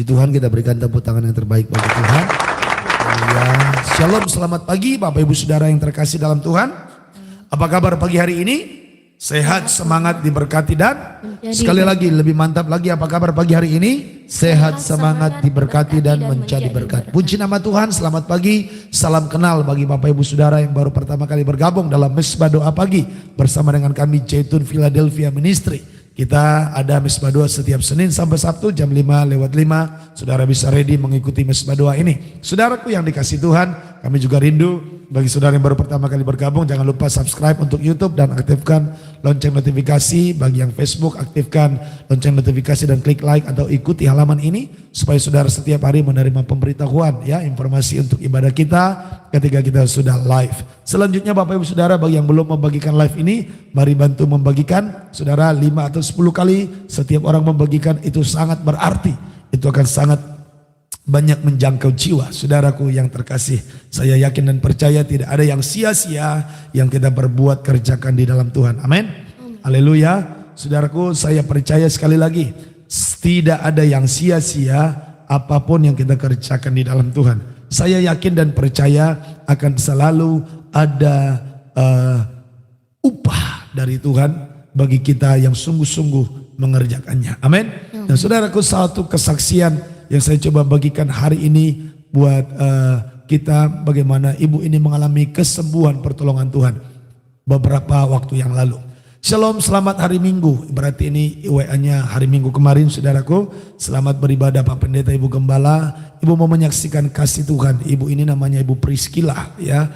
Tuhan, kita berikan tepuk tangan yang terbaik bagi Tuhan. Ya, shalom, selamat pagi Bapak Ibu Saudara yang terkasih dalam Tuhan. Apa kabar pagi hari ini? Sehat, semangat, diberkati dan sekali lagi lebih mantap lagi, apa kabar pagi hari ini? Sehat, semangat, diberkati dan menjadi berkat. Puji nama Tuhan, selamat pagi, salam kenal bagi Bapak Ibu Saudara yang baru pertama kali bergabung dalam Mesbah Doa Pagi bersama dengan kami Zaitun Philadelphia Ministry. Kita ada Mesbah Doa setiap Senin sampai Sabtu jam 5:05. Saudara bisa ready mengikuti Mesbah Doa ini. Saudaraku yang dikasih Tuhan, kami juga rindu. Bagi saudara yang baru pertama kali bergabung, jangan lupa subscribe untuk YouTube dan aktifkan lonceng notifikasi. Bagi yang Facebook, aktifkan lonceng notifikasi dan klik like atau ikuti halaman ini supaya saudara setiap hari menerima pemberitahuan ya, informasi untuk ibadah kita ketika kita sudah live. Selanjutnya Bapak Ibu Saudara, bagi yang belum membagikan live ini, mari bantu membagikan. Saudara 5 atau 10 kali setiap orang membagikan itu sangat berarti. Itu akan sangat banyak menjangkau jiwa. Saudaraku yang terkasih, saya yakin dan percaya tidak ada yang sia-sia yang kita berbuat kerjakan di dalam Tuhan. Amin. Haleluya. Saudaraku, saya percaya sekali lagi, tidak ada yang sia-sia apapun yang kita kerjakan di dalam Tuhan. Saya yakin dan percaya akan selalu ada upah dari Tuhan bagi kita yang sungguh-sungguh mengerjakannya. Amin. Dan saudaraku, satu kesaksian yang saya coba bagikan hari ini buat kita, bagaimana ibu ini mengalami kesembuhan pertolongan Tuhan beberapa waktu yang lalu. Shalom, selamat hari Minggu. Berarti ini WA-nya hari Minggu kemarin, saudaraku. Selamat beribadah Pak Pendeta, Ibu Gembala. Ibu mau menyaksikan kasih Tuhan. Ibu ini namanya Ibu Priscilla ya.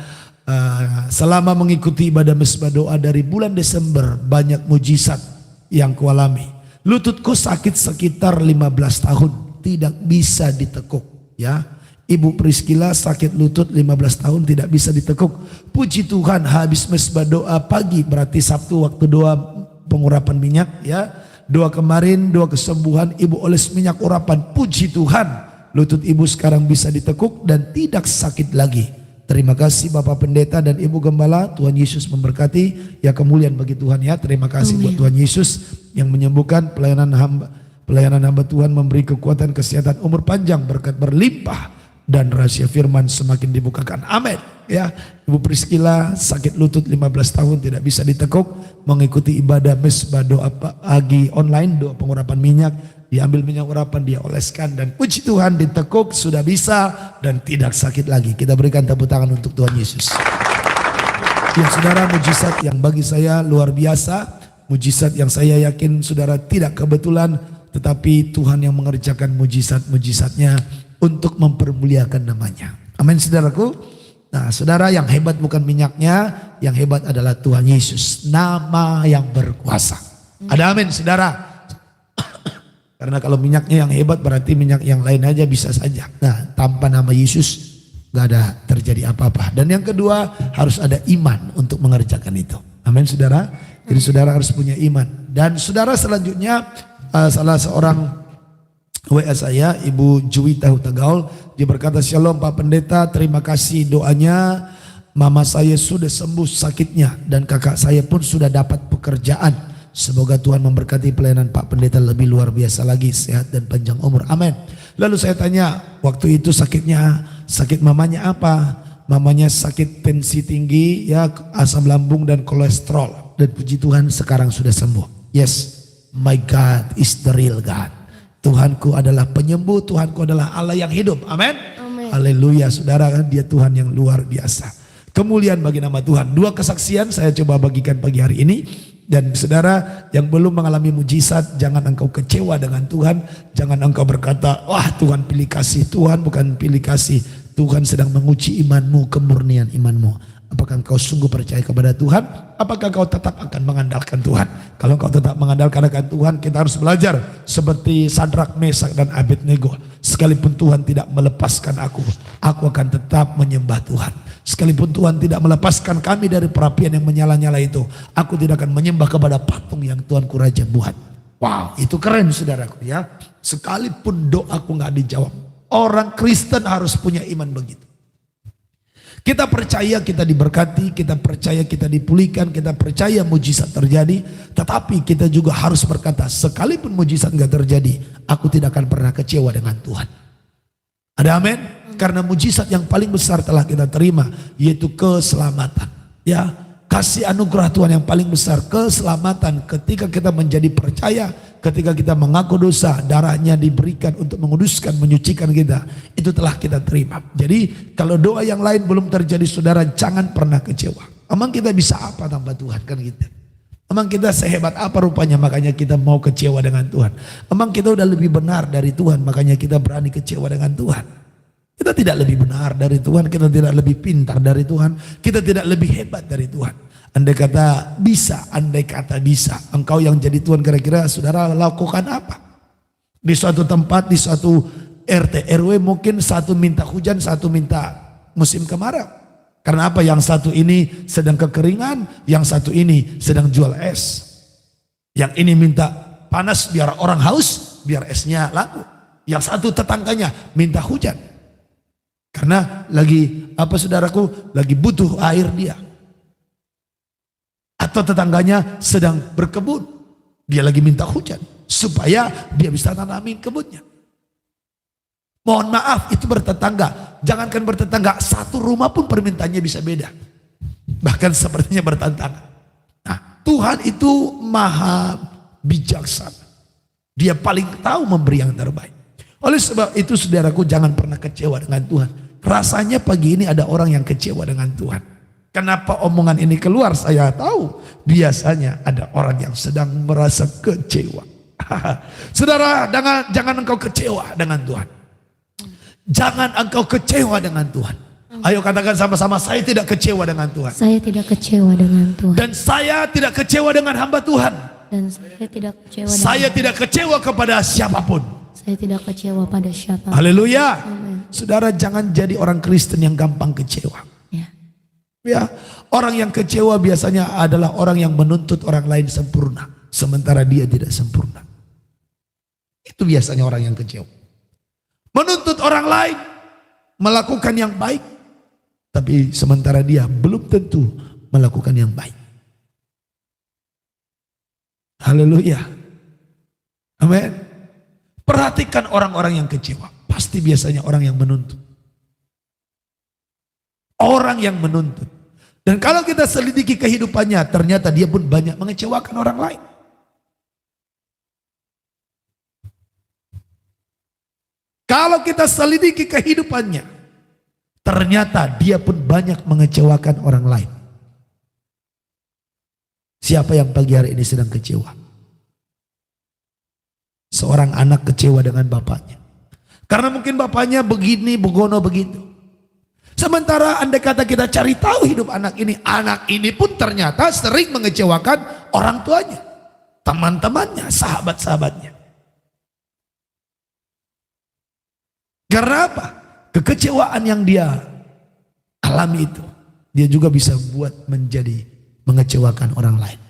Selama mengikuti ibadah Mesbah Doa dari bulan Desember, banyak mujizat yang kualami. Lututku sakit sekitar 15 tahun. Tidak bisa ditekuk ya. Ibu Priscilla sakit lutut 15 tahun tidak bisa ditekuk. Puji Tuhan, habis Mesbah Doa Pagi, berarti Sabtu waktu doa pengurapan minyak ya. Doa kemarin, doa kesembuhan, ibu oles minyak urapan. Puji Tuhan, lutut ibu sekarang bisa ditekuk dan tidak sakit lagi. Terima kasih Bapak Pendeta dan Ibu Gembala. Tuhan Yesus memberkati. Ya, kemuliaan bagi Tuhan ya. Terima kasih buat Tuhan Yesus yang menyembuhkan pelayanan hamba Tuhan, memberi kekuatan, kesehatan, umur panjang, berkat berlimpah, dan rahasia firman semakin dibukakan. Amin. Ya, Ibu Priscilla sakit lutut 15 tahun tidak bisa ditekuk, mengikuti ibadah Mesbah Doa Pagi online, doa pengurapan minyak, diambil minyak urapan, dia oleskan, dan puji Tuhan ditekuk, sudah bisa dan tidak sakit lagi. Kita berikan tepuk tangan untuk Tuhan Yesus. Ya saudara, mujizat yang bagi saya luar biasa, mujizat yang saya yakin saudara tidak kebetulan, tetapi Tuhan yang mengerjakan mujizat-mujizatnya untuk mempermuliakan namanya. Amin saudaraku. Nah saudara, yang hebat bukan minyaknya, yang hebat adalah Tuhan Yesus, nama yang berkuasa. Ada amin saudara. Karena kalau minyaknya yang hebat berarti minyak yang lain aja bisa saja. Nah tanpa nama Yesus gak ada terjadi apa-apa. Dan yang kedua, harus ada iman untuk mengerjakan itu. Amin saudara. Jadi saudara harus punya iman. Dan saudara selanjutnya, salah seorang WA saya, Ibu Juwita Hutagaul, dia berkata, shalom Pak Pendeta, terima kasih doanya. Mama saya sudah sembuh sakitnya dan kakak saya pun sudah dapat pekerjaan. Semoga Tuhan memberkati pelayanan Pak Pendeta lebih luar biasa lagi, sehat dan panjang umur. Amin. Lalu saya tanya, waktu itu sakit mamanya apa? Mamanya sakit tensi tinggi, ya, asam lambung dan kolesterol. Dan puji Tuhan sekarang sudah sembuh. Yes. My God is the real God. Tuhanku adalah penyembuh, Tuhanku adalah Allah yang hidup. Amin. Haleluya saudara, kan dia Tuhan yang luar biasa. Kemuliaan bagi nama Tuhan. Dua kesaksian saya coba bagikan pagi hari ini. Dan saudara yang belum mengalami mujizat, jangan engkau kecewa dengan Tuhan. Jangan engkau berkata, wah Tuhan pilih kasih. Tuhan bukan pilih kasih. Tuhan sedang menguji imanmu, kemurnian imanmu. Apakah engkau sungguh percaya kepada Tuhan? Apakah kau tetap akan mengandalkan Tuhan? Kalau kau tetap mengandalkan Tuhan, kita harus belajar seperti Sadrak, Mesak dan Abednego. Sekalipun Tuhan tidak melepaskan aku akan tetap menyembah Tuhan. Sekalipun Tuhan tidak melepaskan kami dari perapian yang menyala-nyala itu, aku tidak akan menyembah kepada patung yang Tuhanku Raja buat. Wow, itu keren saudaraku ya. Sekalipun doaku gak dijawab. Orang Kristen harus punya iman begitu. Kita percaya kita diberkati, kita percaya kita dipulihkan, kita percaya mujizat terjadi. Tetapi kita juga harus berkata, sekalipun mujizat enggak terjadi, aku tidak akan pernah kecewa dengan Tuhan. Ada amin? Karena mujizat yang paling besar telah kita terima, yaitu keselamatan. Ya, kasih anugerah Tuhan yang paling besar, keselamatan. Ketika kita menjadi percaya, ketika kita mengaku dosa, darahnya diberikan untuk menguduskan, menyucikan kita. Itu telah kita terima. Jadi kalau doa yang lain belum terjadi, saudara, jangan pernah kecewa. Emang kita bisa apa tanpa Tuhan? Kan gitu. Emang kita sehebat apa rupanya makanya kita mau kecewa dengan Tuhan? Emang kita udah lebih benar dari Tuhan makanya kita berani kecewa dengan Tuhan? Kita tidak lebih benar dari Tuhan, kita tidak lebih pintar dari Tuhan, kita tidak lebih hebat dari Tuhan. Andai kata bisa, engkau yang jadi Tuhan, kira-kira saudara lakukan apa? Di suatu tempat, di suatu RT, RW mungkin satu minta hujan, satu minta musim kemarau. Karena apa? Yang satu ini sedang kekeringan, yang satu ini sedang jual es. Yang ini minta panas biar orang haus, biar esnya laku. Yang satu tetangganya minta hujan. Karena lagi saudaraku, lagi butuh air dia. Atau tetangganya sedang berkebun, dia lagi minta hujan supaya dia bisa tanamin kebunnya. Mohon maaf, itu bertetangga. Jangankan bertetangga, satu rumah pun permintaannya bisa beda. Bahkan sepertinya bertentangan. Nah, Tuhan itu maha bijaksana. Dia paling tahu memberi yang terbaik. Oleh sebab itu saudaraku, jangan pernah kecewa dengan Tuhan. Rasanya pagi ini ada orang yang kecewa dengan Tuhan. Kenapa omongan ini keluar? Saya tahu biasanya ada orang yang sedang merasa kecewa. Saudara, jangan engkau kecewa dengan Tuhan. Jangan engkau kecewa dengan Tuhan. Ayo katakan sama-sama, saya tidak kecewa dengan Tuhan. Saya tidak kecewa dengan Tuhan. Dan saya tidak kecewa dengan hamba Tuhan. Dan saya tidak kecewa. Saya tidak kecewa kepada siapapun. Saya tidak kecewa pada siapa. Haleluya. Amen. Saudara, jangan jadi orang Kristen yang gampang kecewa. Ya, orang yang kecewa biasanya adalah orang yang menuntut orang lain sempurna, sementara dia tidak sempurna. Itu biasanya orang yang kecewa. Menuntut orang lain melakukan yang baik, tapi sementara dia belum tentu melakukan yang baik. Haleluya. Amin. Perhatikan orang-orang yang kecewa. Pasti biasanya orang yang menuntut. Orang yang menuntut. Dan kalau kita selidiki kehidupannya, ternyata dia pun banyak mengecewakan orang lain. Kalau kita selidiki kehidupannya, ternyata dia pun banyak mengecewakan orang lain. Siapa yang pagi hari ini sedang kecewa? Seorang anak kecewa dengan bapaknya. Karena mungkin bapaknya begini, begono, begitu. Sementara andai kata kita cari tahu hidup anak ini pun ternyata sering mengecewakan orang tuanya, teman-temannya, sahabat-sahabatnya. Karena apa? Kekecewaan yang dia alami itu, dia juga bisa buat menjadi mengecewakan orang lain.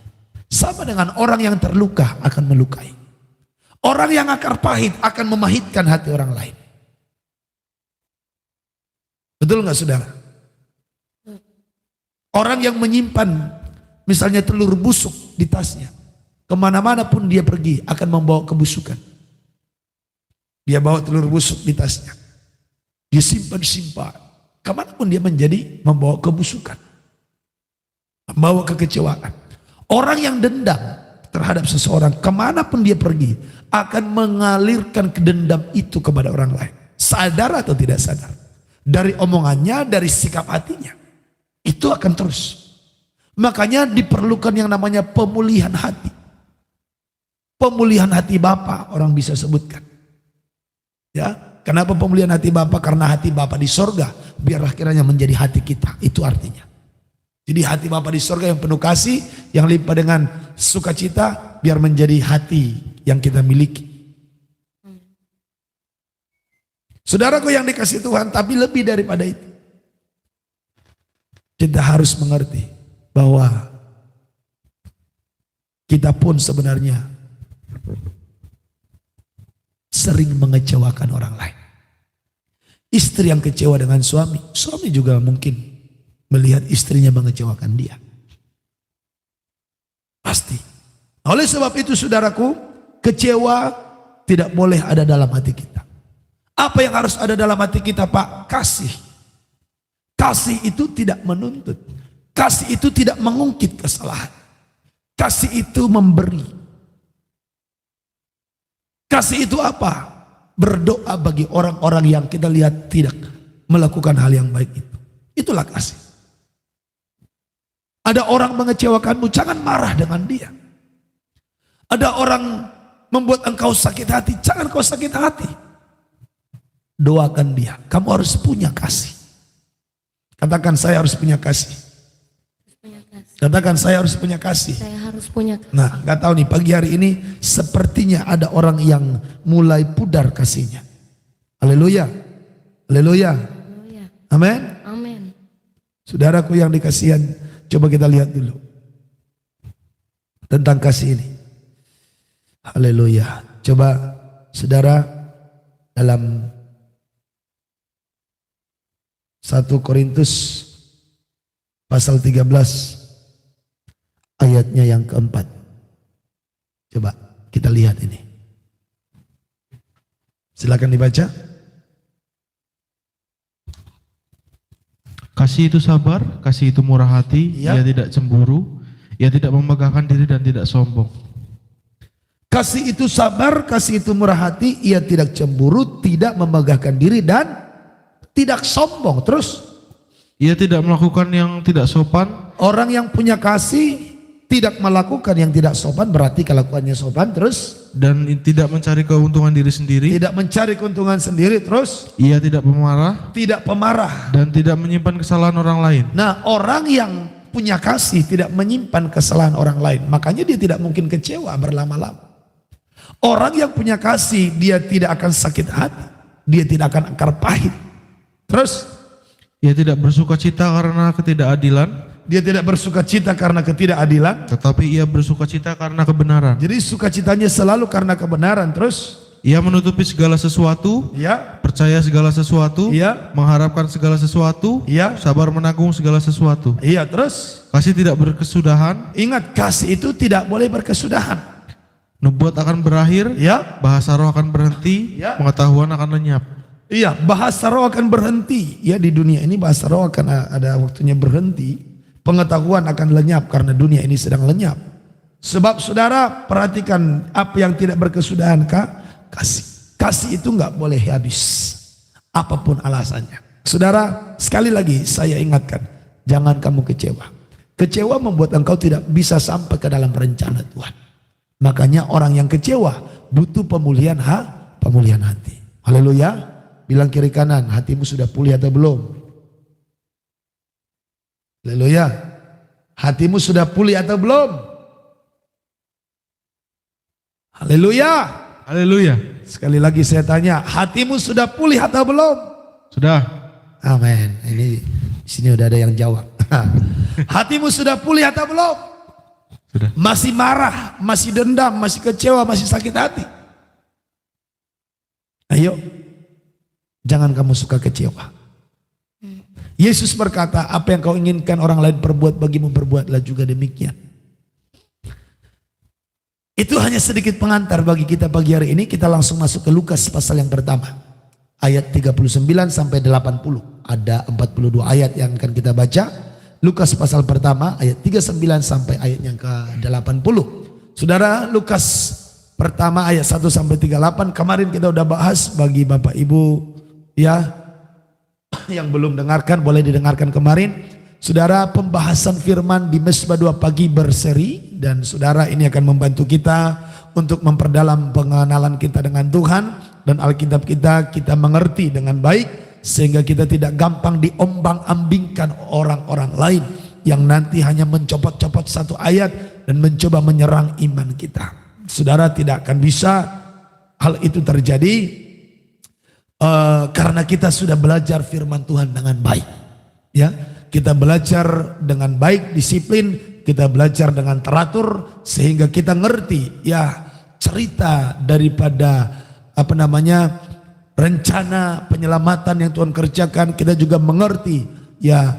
Sama dengan orang yang terluka akan melukai. Orang yang akar pahit akan memahitkan hati orang lain. Betul nggak saudara? Orang yang menyimpan misalnya telur busuk di tasnya, kemana-mana pun dia pergi akan membawa kebusukan. Dia bawa telur busuk di tasnya, dia simpan, kemana pun dia membawa kebusukan, membawa kekecewaan. Orang yang dendam terhadap seseorang, kemana pun dia pergi akan mengalirkan kedendam itu kepada orang lain, sadar atau tidak sadar. Dari omongannya, dari sikap hatinya, itu akan terus. Makanya diperlukan yang namanya pemulihan hati. Pemulihan hati Bapa orang bisa sebutkan. Ya, kenapa pemulihan hati Bapa? Karena hati Bapa di sorga, biarlah kiranya menjadi hati kita. Itu artinya. Jadi hati Bapa di sorga yang penuh kasih, yang limpah dengan sukacita, biar menjadi hati yang kita miliki. Saudaraku yang dikasih Tuhan, tapi lebih daripada itu, kita harus mengerti bahwa kita pun sebenarnya sering mengecewakan orang lain. Istri yang kecewa dengan suami, suami juga mungkin melihat istrinya mengecewakan dia. Pasti. Oleh sebab itu saudaraku, kecewa tidak boleh ada dalam hati kita. Apa yang harus ada dalam hati kita, Pak? Kasih. Kasih itu tidak menuntut. Kasih itu tidak mengungkit kesalahan. Kasih itu memberi. Kasih itu apa? Berdoa bagi orang-orang yang kita lihat tidak melakukan hal yang baik itu. Itulah kasih. Ada orang mengecewakanmu, jangan marah dengan dia. Ada orang membuat engkau sakit hati, jangan kau sakit hati. Doakan dia. Kamu harus punya kasih. Katakan, saya harus punya kasih. Katakan, saya harus punya kasih. Saya harus punya kasih. Nah, gak tahu nih, pagi hari ini sepertinya ada orang yang mulai pudar kasihnya. Haleluya. Haleluya. Haleluya. Amin. Amin. Saudaraku yang dikasihan, coba kita lihat dulu tentang kasih ini. Haleluya. Coba saudara dalam 1 Korintus pasal 13 ayatnya yang keempat. Coba kita lihat ini. Silakan dibaca. Kasih itu sabar, kasih itu murah hati, Ya. ia tidak cemburu, ia tidak memegahkan diri dan tidak sombong. Kasih itu sabar, kasih itu murah hati, ia tidak cemburu, tidak memegahkan diri dan tidak sombong. Terus Ia tidak melakukan yang tidak sopan, orang yang punya kasih tidak melakukan yang tidak sopan, berarti kelakuannya sopan. Terus dan tidak mencari keuntungan diri sendiri. tidak mencari keuntungan sendiri. Terus Ia tidak pemarah tidak pemarah. dan tidak menyimpan kesalahan orang lain. Nah, orang yang punya kasih tidak menyimpan kesalahan orang lain, makanya dia tidak mungkin kecewa berlama-lama. Orang yang punya kasih, dia tidak akan sakit hati, dia tidak akan akar pahit. Terus Ia tidak bersuka cita karena ketidakadilan, dia tidak bersuka cita karena ketidakadilan, tetapi ia bersuka cita karena kebenaran. jadi sukacitanya selalu karena kebenaran. Terus Ia menutupi segala sesuatu, ya, percaya segala sesuatu, iya, mengharapkan segala sesuatu, iya, sabar menanggung segala sesuatu. iya. Terus Kasih tidak berkesudahan, ingat, kasih itu tidak boleh berkesudahan. nubuat akan berakhir, Ya, bahasa roh akan berhenti, Ya. pengetahuan akan lenyap. iya, bahasa roh akan berhenti. Ya, di dunia ini bahasa roh akan ada waktunya berhenti. Pengetahuan akan lenyap karena dunia ini sedang lenyap. Sebab saudara perhatikan apa yang tidak berkesudahan, kasih. Kasih itu nggak boleh habis, apapun alasannya. Saudara, sekali lagi saya ingatkan, jangan kamu kecewa. Kecewa membuat engkau tidak bisa sampai ke dalam rencana Tuhan. Makanya orang yang kecewa butuh pemulihan hati. Haleluya. Bilang kiri kanan, hatimu sudah pulih atau belum? Haleluya. Hatimu sudah pulih atau belum? Haleluya. Haleluya. Sekali lagi saya tanya, hatimu sudah pulih atau belum? Sudah. Amin. Ini di sini udah ada yang jawab. Hatimu sudah pulih atau belum? Sudah. Masih marah, masih dendam, masih kecewa, masih sakit hati. Ayo, jangan kamu suka kecewa. Yesus berkata, apa yang kau inginkan orang lain perbuat bagimu, perbuatlah juga demikian. Itu hanya sedikit pengantar bagi kita pagi hari ini. Kita langsung masuk ke Lukas pasal yang pertama. Ayat 39 sampai 80. Ada 42 ayat yang akan kita baca. Lukas pasal pertama ayat 39 sampai ayat yang ke-80. Saudara, Lukas pertama ayat 1 sampai 38. Kemarin kita udah bahas, bagi Bapak Ibu ya yang belum dengarkan boleh didengarkan kemarin. Saudara, pembahasan firman di Mesbah 2 pagi berseri, dan saudara ini akan membantu kita untuk memperdalam pengenalan kita dengan Tuhan, dan Alkitab kita mengerti dengan baik sehingga kita tidak gampang diombang-ambingkan orang-orang lain yang nanti hanya mencopot-copot satu ayat dan mencoba menyerang iman kita. Saudara, tidak akan bisa hal itu terjadi karena kita sudah belajar firman Tuhan dengan baik. Ya, kita belajar dengan baik, disiplin, kita belajar dengan teratur sehingga kita ngerti ya cerita daripada rencana penyelamatan yang Tuhan kerjakan. Kita juga mengerti ya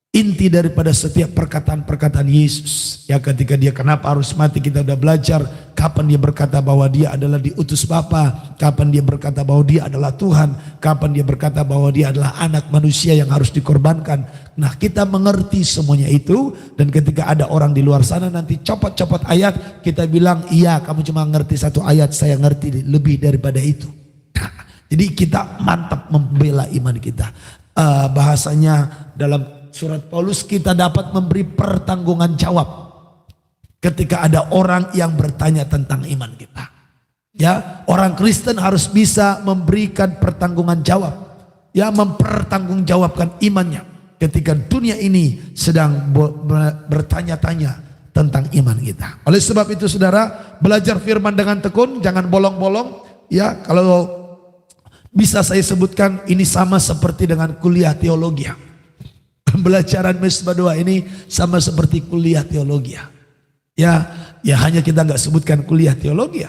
inti daripada setiap perkataan-perkataan Yesus. Ya, ketika dia kenapa harus mati, kita udah belajar. Kapan dia berkata bahwa dia adalah diutus Bapa, kapan dia berkata bahwa dia adalah Tuhan, kapan dia berkata bahwa dia adalah anak manusia yang harus dikorbankan. Nah, kita mengerti semuanya itu, dan ketika ada orang di luar sana nanti copot-copot ayat, kita bilang, iya kamu cuma ngerti satu ayat, saya ngerti lebih daripada itu. Nah, jadi kita mantap membela iman kita. Bahasanya dalam surat Paulus, kita dapat memberi pertanggungan jawab ketika ada orang yang bertanya tentang iman kita. Ya, orang Kristen harus bisa memberikan pertanggungan jawab. Ya, mempertanggungjawabkan imannya ketika dunia ini sedang bertanya-tanya tentang iman kita. Oleh sebab itu saudara, belajar firman dengan tekun, jangan bolong-bolong. Ya, kalau bisa saya sebutkan, ini sama seperti dengan kuliah teologi. Pembelajaran Mesbah 2 ini sama seperti kuliah teologi. Ya hanya kita nggak sebutkan kuliah teologi.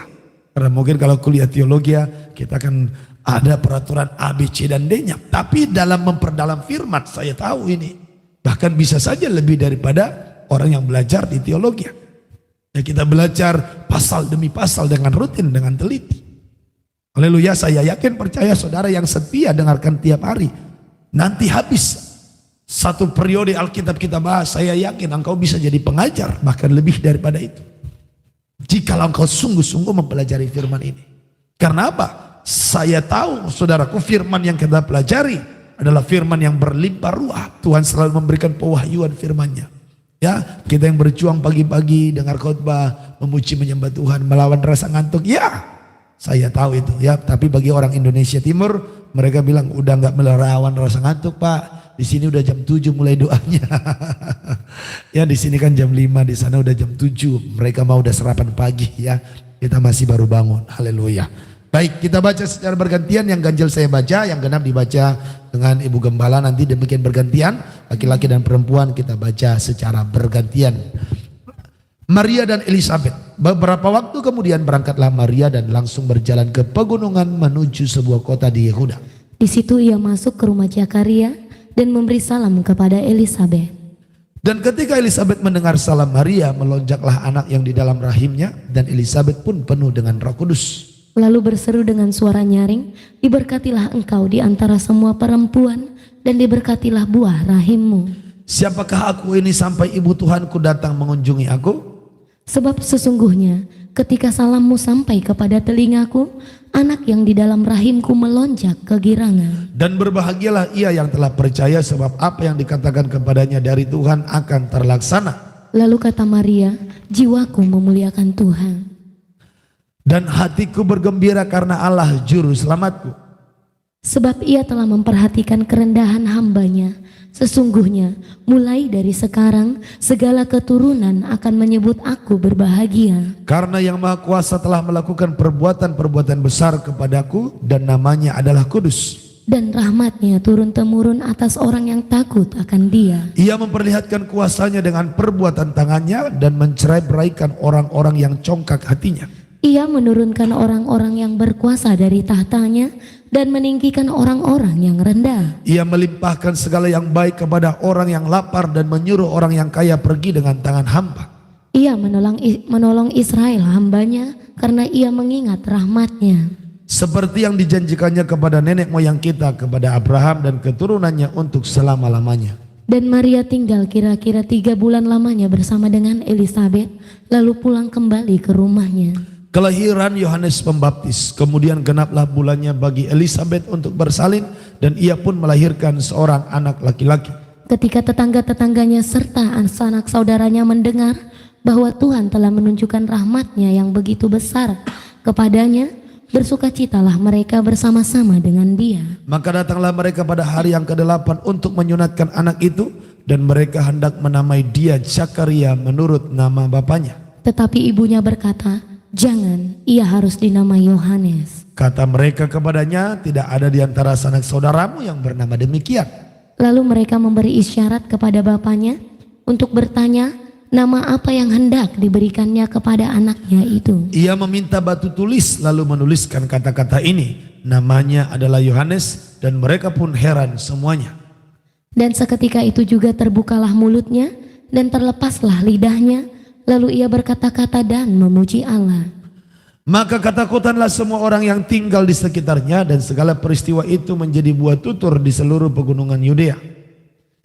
Karena mungkin kalau kuliah teologi kita akan ada peraturan A, B, C dan D-nya. Tapi dalam memperdalam firman saya tahu ini. Bahkan bisa saja lebih daripada orang yang belajar di teologi. Ya, kita belajar pasal demi pasal dengan rutin, dengan teliti. Haleluya, saya yakin percaya saudara yang setia dengarkan tiap hari. Nanti habis satu periode Alkitab kita bahas, saya yakin engkau bisa jadi pengajar, bahkan lebih daripada itu. Jikalau engkau sungguh-sungguh mempelajari firman ini. Karena apa? Saya tahu saudaraku, firman yang kita pelajari adalah firman yang berlimpah ruah. Tuhan selalu memberikan pewahyuan firman-Nya. Ya, kita yang berjuang pagi-pagi dengar khotbah, memuji menyembah Tuhan, melawan rasa ngantuk. Ya, saya tahu itu ya. Tapi bagi orang Indonesia Timur, mereka bilang udah nggak melawan rasa ngantuk, Pak. Di sini udah jam 7 mulai doanya. Ya, di sini kan jam 5, di sana udah jam 7. Mereka mau udah sarapan pagi ya. Kita masih baru bangun. Haleluya. Baik, kita baca secara bergantian. Yang ganjil saya baca, yang genap dibaca dengan Ibu Gembala. Nanti demikian bergantian. Laki-laki dan perempuan kita baca secara bergantian. Maria dan Elisabet. Beberapa waktu kemudian berangkatlah Maria dan langsung berjalan ke pegunungan menuju sebuah kota di Yehuda. Di situ ia masuk ke rumah Zakaria dan memberi salam kepada Elisabet. Dan ketika Elisabet mendengar salam Maria, melonjaklah anak yang di dalam rahimnya, dan Elisabet pun penuh dengan Roh Kudus. Lalu berseru dengan suara nyaring, diberkatilah engkau di antara semua perempuan, dan diberkatilah buah rahimmu. Siapakah aku ini sampai ibu Tuhanku datang mengunjungi aku? Sebab sesungguhnya ketika salammu sampai kepada telingaku, anak yang di dalam rahimku melonjak kegirangan. Dan berbahagialah ia yang telah percaya, sebab apa yang dikatakan kepadanya dari Tuhan akan terlaksana. Lalu kata Maria, jiwaku memuliakan Tuhan. Dan hatiku bergembira karena Allah juru selamatku. Sebab ia telah memperhatikan kerendahan hambanya. Sesungguhnya mulai dari sekarang segala keturunan akan menyebut aku berbahagia. Karena yang Maha Kuasa telah melakukan perbuatan-perbuatan besar kepadaku, dan namanya adalah kudus. Dan rahmatnya turun-temurun atas orang yang takut akan dia. Ia memperlihatkan kuasanya dengan perbuatan tangannya, dan mencerai-beraikan orang-orang yang congkak hatinya. Ia menurunkan orang-orang yang berkuasa dari tahtanya dan meninggikan orang-orang yang rendah. Ia melimpahkan segala yang baik kepada orang yang lapar dan menyuruh orang yang kaya pergi dengan tangan hampa. Ia menolong Israel hambanya karena ia mengingat rahmatnya. Seperti yang dijanjikannya kepada nenek moyang kita, kepada Abraham dan keturunannya untuk selama-lamanya. Dan Maria tinggal kira-kira 3 bulan lamanya bersama dengan Elisabet, lalu pulang kembali ke rumahnya. Kelahiran Yohanes Pembaptis, kemudian genaplah bulannya bagi Elisabet untuk bersalin, dan ia pun melahirkan seorang anak laki-laki. Ketika tetangga-tetangganya serta anak saudaranya mendengar bahwa Tuhan telah menunjukkan rahmatnya yang begitu besar kepadanya, bersukacitalah mereka bersama-sama dengan dia. Maka datanglah mereka pada hari yang ke-8 untuk menyunatkan anak itu, dan mereka hendak menamai dia Zakaria menurut nama bapaknya. Tetapi ibunya berkata, jangan, ia harus dinamai Yohanes. Kata mereka kepadanya, tidak ada di antara sanak saudaramu yang bernama demikian. Lalu mereka memberi isyarat kepada bapaknya untuk bertanya nama apa yang hendak diberikannya kepada anaknya itu. Ia meminta batu tulis lalu menuliskan kata-kata ini, namanya adalah Yohanes, dan mereka pun heran semuanya. Dan seketika itu juga terbukalah mulutnya dan terlepaslah lidahnya, lalu ia berkata-kata dan memuji Allah. Maka ketakutanlah semua orang yang tinggal di sekitarnya, dan segala peristiwa itu menjadi buah tutur di seluruh pegunungan Yudea.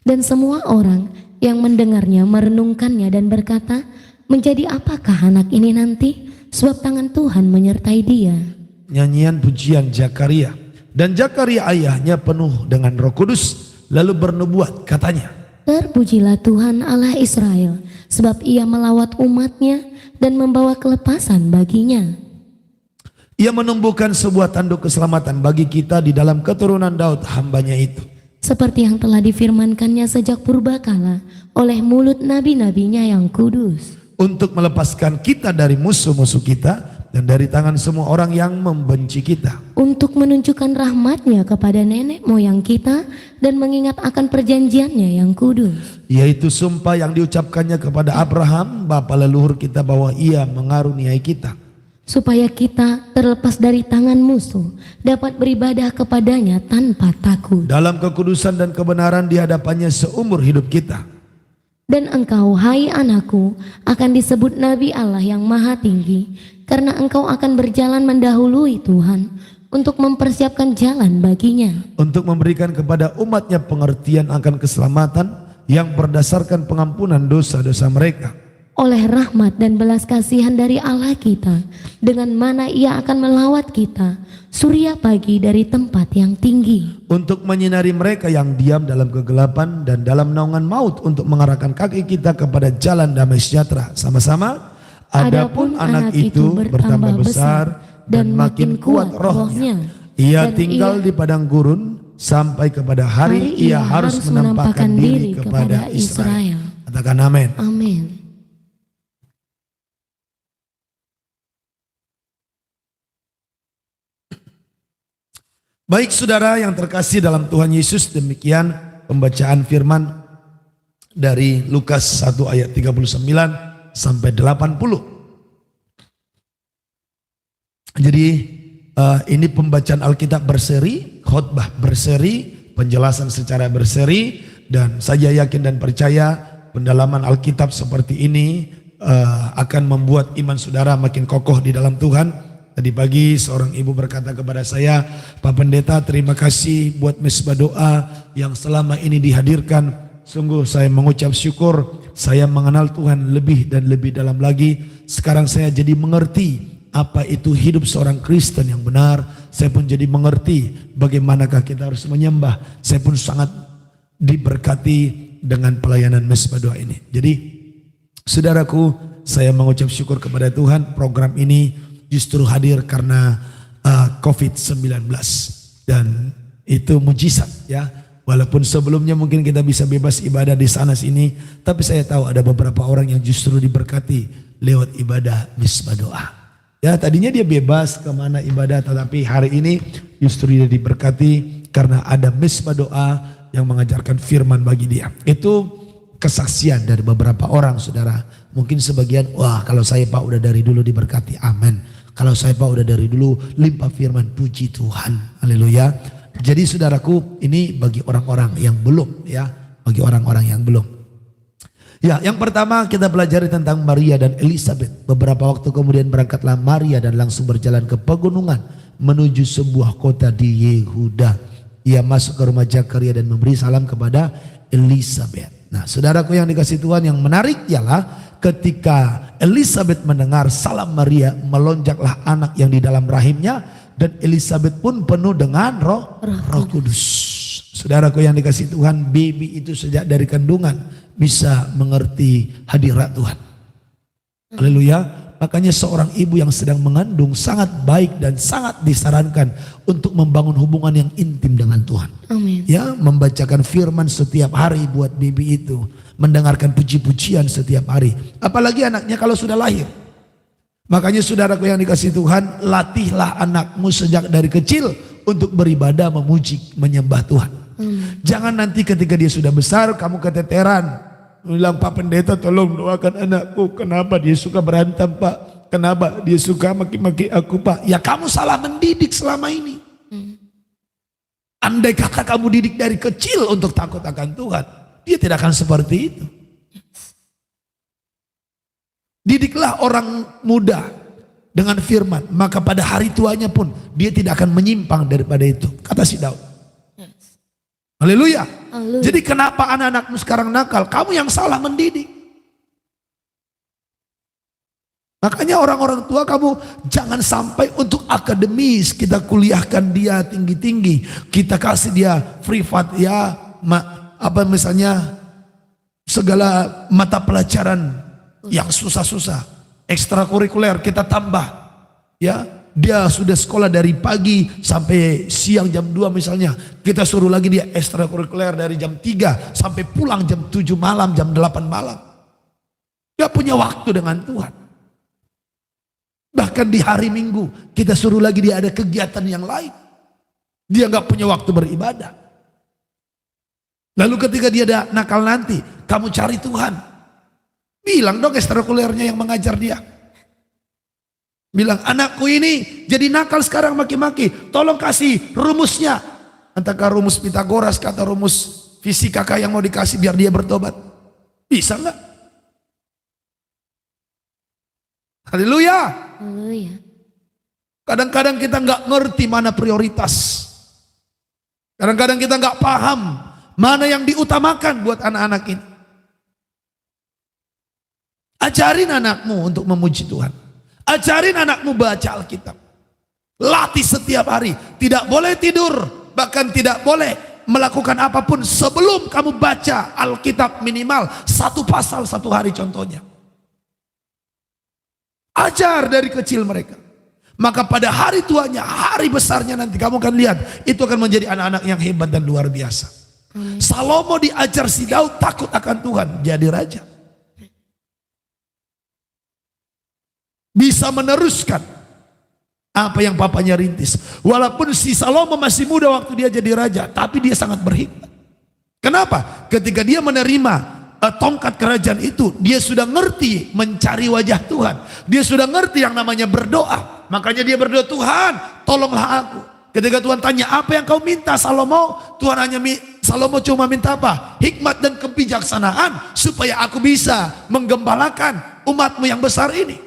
Dan semua orang yang mendengarnya merenungkannya dan berkata, menjadi apakah anak ini nanti? Sebab tangan Tuhan menyertai dia. Nyanyian pujian Zakaria. Dan Zakaria ayahnya penuh dengan Roh Kudus, lalu bernubuat, katanya, Terpujilah Tuhan Allah Israel, sebab ia melawat umatnya dan membawa kelepasan baginya. ia menumbuhkan sebuah tanduk keselamatan bagi kita di dalam keturunan Daud hambanya itu. Seperti yang telah difirmankannya sejak purbakala oleh mulut nabi-nabinya yang kudus. Untuk melepaskan kita dari musuh-musuh kita dan dari tangan semua orang yang membenci kita. Untuk menunjukkan rahmatnya kepada nenek moyang kita dan mengingat akan perjanjiannya yang kudus. Yaitu sumpah yang diucapkannya kepada Abraham, bapa leluhur kita, bahwa ia mengaruniai kita. Supaya kita terlepas dari tangan musuh dapat beribadah kepadanya tanpa takut. Dalam kekudusan dan kebenaran di hadapannya seumur hidup kita. Dan engkau, hai anakku, akan disebut Nabi Allah yang Maha Tinggi, karena engkau akan berjalan mendahului Tuhan untuk mempersiapkan jalan baginya. Untuk memberikan kepada umatnya pengertian akan keselamatan yang berdasarkan pengampunan dosa-dosa mereka. Oleh rahmat dan belas kasihan dari Allah kita, dengan mana ia akan melawat kita, surya pagi dari tempat yang tinggi. Untuk menyinari mereka yang diam dalam kegelapan dan dalam naungan maut, untuk mengarahkan kaki kita kepada jalan damai sejahtera. Sama-sama. Adapun anak itu bertambah besar dan makin kuat rohnya. Ia tinggal di padang gurun sampai kepada hari ia harus menampakkan diri kepada Israel. Katakan amin. Amin. Baik saudara yang terkasih dalam Tuhan Yesus, demikian pembacaan firman dari Lukas 1 ayat 39 sampai 80. Jadi ini pembacaan Alkitab berseri, khotbah berseri, penjelasan secara berseri, dan saya yakin dan percaya pendalaman Alkitab seperti ini akan membuat iman saudara makin kokoh di dalam Tuhan. Tadi pagi seorang ibu berkata kepada saya, Pak Pendeta, terima kasih buat mesbah doa yang selama ini dihadirkan. Sungguh saya mengucap syukur, saya mengenal Tuhan lebih dan lebih dalam lagi. Sekarang saya jadi mengerti apa itu hidup seorang Kristen yang benar. Saya pun jadi mengerti bagaimanakah kita harus menyembah. Saya pun sangat diberkati dengan pelayanan mesbah doa ini. Jadi saudaraku, saya mengucap syukur kepada Tuhan, program ini justru hadir karena COVID-19, dan itu mujizat ya. Walaupun sebelumnya mungkin kita bisa bebas ibadah di sana sini, tapi saya tahu ada beberapa orang yang justru diberkati lewat ibadah mesbah doa. Ya, tadinya dia bebas kemana ibadah, tetapi hari ini justru dia diberkati karena ada mesbah doa yang mengajarkan firman bagi dia. Itu kesaksian dari beberapa orang, saudara. Mungkin sebagian, wah kalau saya Pak udah dari dulu diberkati, amin. Kalau saya Pak udah dari dulu limpah firman, puji Tuhan, haleluya. Jadi saudaraku, ini bagi orang-orang yang belum ya, bagi orang-orang yang belum. Ya, yang pertama kita pelajari tentang Maria dan Elizabeth. Beberapa waktu kemudian berangkatlah Maria dan langsung berjalan ke pegunungan menuju sebuah kota di Yehuda. Ia masuk ke rumah Zakaria dan memberi salam kepada Elizabeth. Nah, saudaraku yang dikasih Tuhan, yang menarik ialah ketika Elizabeth mendengar salam Maria, melonjaklah anak yang di dalam rahimnya, dan Elizabeth pun penuh dengan Roh Kudus. Saudaraku yang dikasih Tuhan, baby itu sejak dari kandungan bisa mengerti hadirat Tuhan. Haleluya. Makanya seorang ibu yang sedang mengandung sangat baik dan sangat disarankan untuk membangun hubungan yang intim dengan Tuhan. Amin. Ya, membacakan firman setiap hari buat baby itu, mendengarkan puji-pujian setiap hari. Apalagi anaknya kalau sudah lahir. Makanya saudaraku yang dikasih Tuhan, latihlah anakmu sejak dari kecil untuk beribadah, memuji, menyembah Tuhan. Jangan nanti ketika dia sudah besar kamu keteteran, bilang, Pak Pendeta tolong doakan anakku, kenapa dia suka berantem Pak, kenapa dia suka maki-maki aku Pak. Ya kamu salah mendidik selama ini. Andai kata kamu didik dari kecil untuk takut akan Tuhan, dia tidak akan seperti itu. Didiklah orang muda dengan firman, maka pada hari tuanya pun dia tidak akan menyimpang daripada itu, kata si Daud. Haleluya. Jadi kenapa anak-anakmu sekarang nakal? Kamu yang salah mendidik. Makanya orang-orang tua kamu jangan sampai untuk akademis kita kuliahkan dia tinggi-tinggi, kita kasih dia privat ya, apa misalnya segala mata pelajaran yang susah-susah, ekstrakurikuler kita tambah, ya. Dia sudah sekolah dari pagi sampai siang jam 2 misalnya, kita suruh lagi dia ekstrakurikuler dari jam 3 sampai pulang jam 7 malam, jam 8 malam. Dia punya waktu dengan Tuhan. Bahkan di hari Minggu kita suruh lagi dia ada kegiatan yang lain. Dia nggak punya waktu beribadah. Lalu ketika dia ada nakal nanti, kamu cari Tuhan. Bilang dong ekstrakurikulernya yang mengajar dia. Bilang, anakku ini jadi nakal sekarang maki-maki. Tolong kasih rumusnya. Entahkah rumus Pitagoras, kata rumus fisika yang mau dikasih biar dia bertobat. Bisa nggak? Haleluya. Kadang-kadang kita nggak ngerti mana prioritas. Kadang-kadang kita nggak paham mana yang diutamakan buat anak-anak ini. Ajarin anakmu untuk memuji Tuhan. Ajarin anakmu baca Alkitab. Latih setiap hari. Tidak boleh tidur. Bahkan tidak boleh melakukan apapun sebelum kamu baca Alkitab minimal 1 pasal 1 hari contohnya. Ajar dari kecil mereka. Maka pada hari tuanya, hari besarnya nanti kamu akan lihat. Itu akan menjadi anak-anak yang hebat dan luar biasa. Salomo diajar si Daud takut akan Tuhan. Jadi raja. Bisa meneruskan apa yang papanya rintis. Walaupun si Salomo masih muda waktu dia jadi raja, tapi dia sangat berhikmat. Kenapa? Ketika dia menerima tongkat kerajaan itu, dia sudah ngerti mencari wajah Tuhan. Dia sudah ngerti yang namanya berdoa. Makanya dia berdoa, Tuhan tolonglah aku. Ketika Tuhan tanya, apa yang kau minta Salomo? Salomo cuma minta apa? Hikmat dan kebijaksanaan supaya aku bisa menggembalakan umatmu yang besar ini.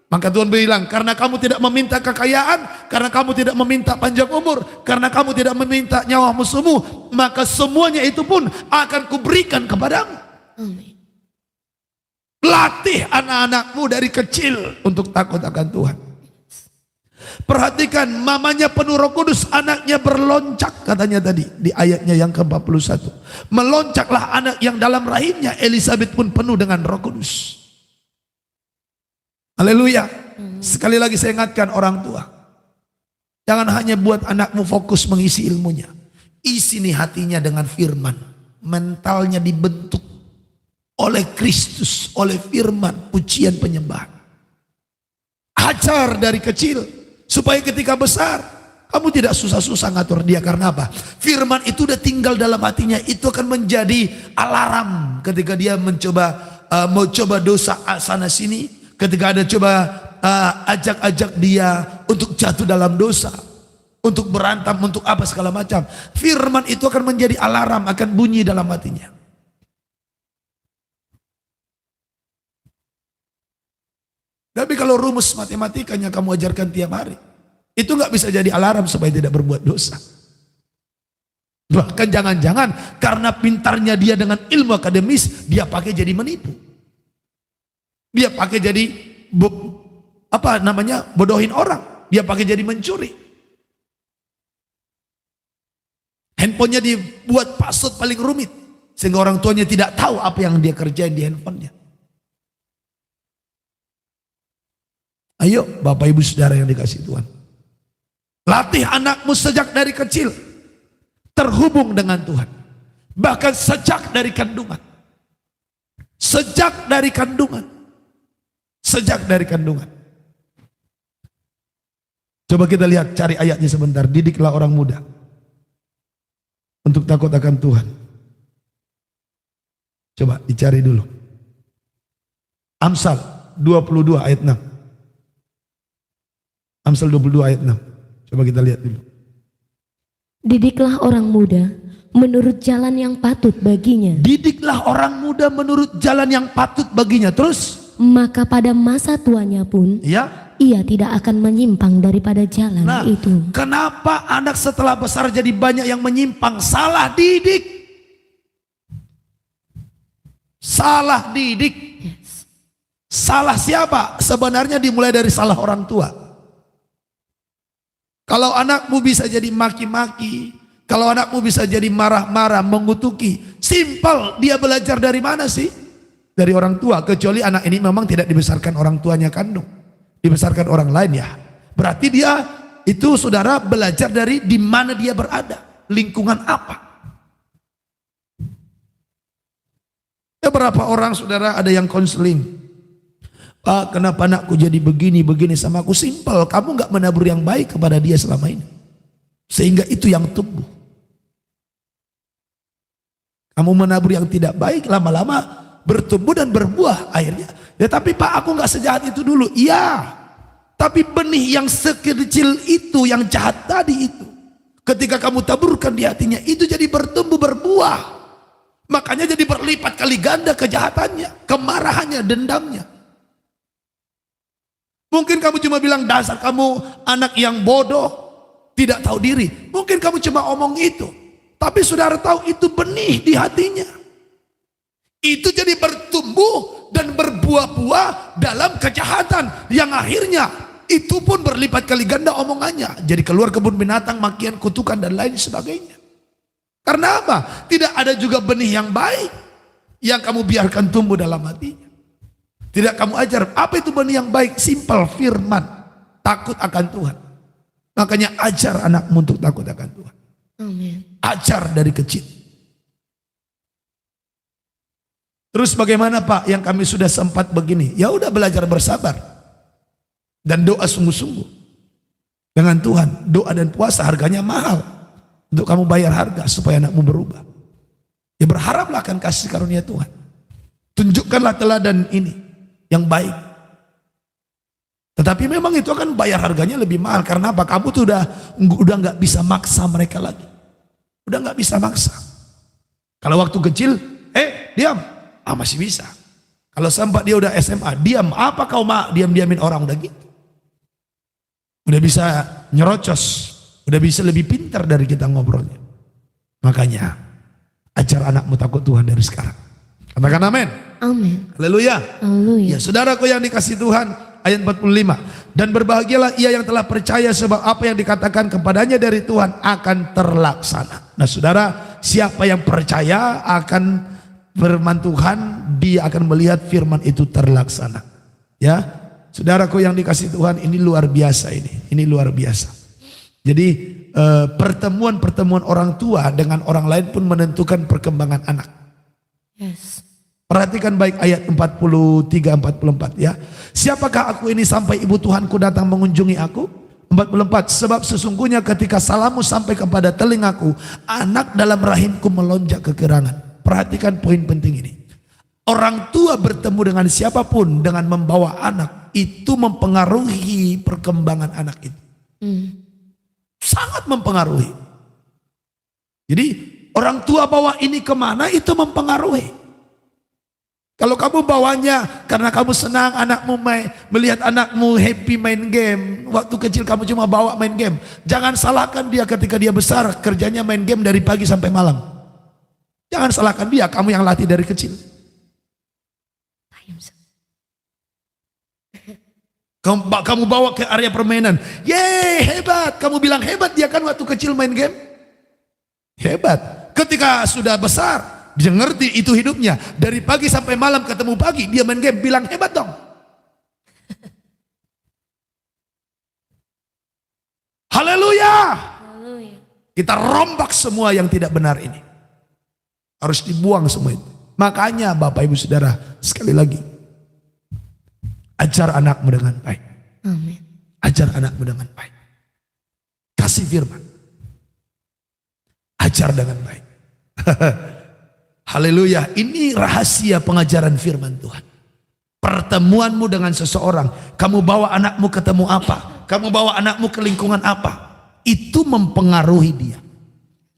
Maka Tuhan bilang, karena kamu tidak meminta kekayaan, karena kamu tidak meminta panjang umur, karena kamu tidak meminta nyawa musuhmu, maka semuanya itu pun akan kuberikan kepadamu. Amin. Latih anak-anakmu dari kecil untuk takut akan Tuhan. Perhatikan, mamanya penuh Roh Kudus, anaknya berloncak, katanya tadi di ayatnya yang ke-41. Meloncaklah anak yang dalam rahimnya. Elisabeth pun penuh dengan Roh Kudus. Haleluya. Sekali lagi saya ingatkan orang tua. Jangan hanya buat anakmu fokus mengisi ilmunya. Isi nih hatinya dengan firman. Mentalnya dibentuk oleh Kristus, oleh firman, pujian, penyembahan. Ajar dari kecil supaya ketika besar kamu tidak susah-susah ngatur dia. Karena apa? Firman itu udah tinggal dalam hatinya. Itu akan menjadi alarm ketika dia mau coba dosa sana sini. Ketika ada coba ajak-ajak dia untuk jatuh dalam dosa, untuk berantam, untuk apa segala macam. Firman itu akan menjadi alarm, akan bunyi dalam hatinya. Tapi kalau rumus matematikanya kamu ajarkan tiap hari, itu nggak bisa jadi alarm supaya tidak berbuat dosa. Bahkan jangan-jangan karena pintarnya dia dengan ilmu akademis, dia pakai jadi menipu. Dia pakai jadi bodohin orang. Dia pakai jadi mencuri. Handphonenya dibuat password paling rumit sehingga orang tuanya tidak tahu apa yang dia kerjain di handphonenya. Ayo Bapak Ibu Saudara yang dikasihi Tuhan, latih anakmu sejak dari kecil terhubung dengan Tuhan. Bahkan sejak dari kandungan. Sejak dari kandungan. Sejak dari kandungan. Coba kita lihat, cari ayatnya sebentar. Didiklah orang muda untuk takut akan Tuhan. Coba dicari dulu. Amsal 22 ayat 6. Amsal 22 ayat 6. Coba kita lihat dulu. Didiklah orang muda menurut jalan yang patut baginya. Didiklah orang muda menurut jalan yang patut baginya. Terus? Maka pada masa tuanya pun Ya. ia tidak akan menyimpang daripada jalan Nah, itu. kenapa anak setelah besar jadi banyak yang menyimpang? Salah didik. Salah didik. Yes. Salah siapa? Sebenarnya dimulai dari salah orang tua. Kalau anakmu bisa jadi maki-maki, kalau anakmu bisa jadi marah-marah, mengutuki, simpel, dia belajar dari mana sih? Dari orang tua, kecuali anak ini memang tidak dibesarkan orang tuanya kandung, dibesarkan orang lain ya. Berarti dia itu saudara belajar dari di mana dia berada, lingkungan apa. Beberapa orang saudara ada yang konseling. Pak, kenapa anakku jadi begini sama aku? Simpel, kamu gak menabur yang baik kepada dia selama ini, sehingga itu yang tumbuh. Kamu menabur yang tidak baik, lama-lama bertumbuh dan berbuah akhirnya. Ya tapi Pak, aku gak sejahat itu dulu. Iya, tapi benih yang sekecil itu, yang jahat tadi itu, ketika kamu taburkan di hatinya, itu jadi bertumbuh berbuah. Makanya jadi berlipat kali ganda kejahatannya, kemarahannya, dendamnya. Mungkin kamu cuma bilang dasar kamu anak yang bodoh, tidak tahu diri. Mungkin kamu cuma omong itu. Tapi saudara tahu itu benih di hatinya. Itu jadi bertumbuh dan berbuah-buah dalam kejahatan. Yang akhirnya itu pun berlipat kali ganda omongannya. Jadi keluar kebun binatang, makian, kutukan dan lain sebagainya. Karena apa? Tidak ada juga benih yang baik yang kamu biarkan tumbuh dalam hatinya. Tidak kamu ajar. Apa itu benih yang baik? Simpel, firman, takut akan Tuhan. Makanya ajar anakmu untuk takut akan Tuhan. Amin. Ajar dari kecil. Terus bagaimana Pak yang kami sudah sempat begini? Ya udah belajar bersabar dan doa sungguh-sungguh dengan Tuhan. Doa dan puasa harganya mahal untuk kamu bayar harga supaya anakmu berubah. Ya berharaplah akan kasih karunia Tuhan. Tunjukkanlah teladan ini yang baik. Tetapi memang itu akan bayar harganya lebih mahal. Karena apa? Kamu tuh udah nggak bisa maksa mereka lagi. Udah nggak bisa maksa. Kalau waktu kecil, diam, masih bisa. Kalau sampai dia udah SMA, diam, apa kau diam-diamin orang, udah gitu. Udah bisa nyerocos, udah bisa lebih pintar dari kita ngobrolnya. Makanya ajar anakmu takut Tuhan dari sekarang. Katakan amin. Amin. Haleluya. Haleluya. Ya, saudaraku yang dikasih Tuhan, ayat 45. Dan berbahagialah ia yang telah percaya sebab apa yang dikatakan kepadanya dari Tuhan akan terlaksana. Nah saudara, siapa yang percaya akan firman Tuhan, dia akan melihat firman itu terlaksana. Ya, saudaraku yang dikasih Tuhan, ini luar biasa ini luar biasa. Jadi pertemuan-pertemuan orang tua dengan orang lain pun menentukan perkembangan anak. Yes. Perhatikan baik ayat 43-44 ya. Siapakah aku ini sampai ibu Tuhanku datang mengunjungi aku? 44. Sebab sesungguhnya ketika salammu sampai kepada telingaku, anak dalam rahimku melonjak kegerangan. Perhatikan poin penting ini. Orang tua bertemu dengan siapapun dengan membawa anak, itu mempengaruhi perkembangan anak itu. Sangat mempengaruhi. Jadi orang tua bawa ini kemana, itu mempengaruhi. Kalau kamu bawanya karena kamu senang anakmu melihat anakmu happy main game, waktu kecil kamu cuma bawa main game, jangan salahkan dia ketika dia besar kerjanya main game dari pagi sampai malam. Jangan salahkan dia, kamu yang latih dari kecil. Kamu bawa ke area permainan, yeay hebat, kamu bilang hebat dia kan waktu kecil main game. Hebat, ketika sudah besar dia ngerti itu hidupnya, dari pagi sampai malam ketemu pagi dia main game, bilang hebat dong. Haleluya. Kita rombak semua yang tidak benar ini, harus dibuang semua itu. Makanya Bapak Ibu Saudara, sekali lagi, ajar anakmu dengan baik. Amin. Ajar anakmu dengan baik. Kasih firman, ajar dengan baik. Haleluya, ini rahasia pengajaran firman Tuhan. Pertemuanmu dengan seseorang, kamu bawa anakmu ketemu apa, kamu bawa anakmu ke lingkungan apa, itu mempengaruhi dia.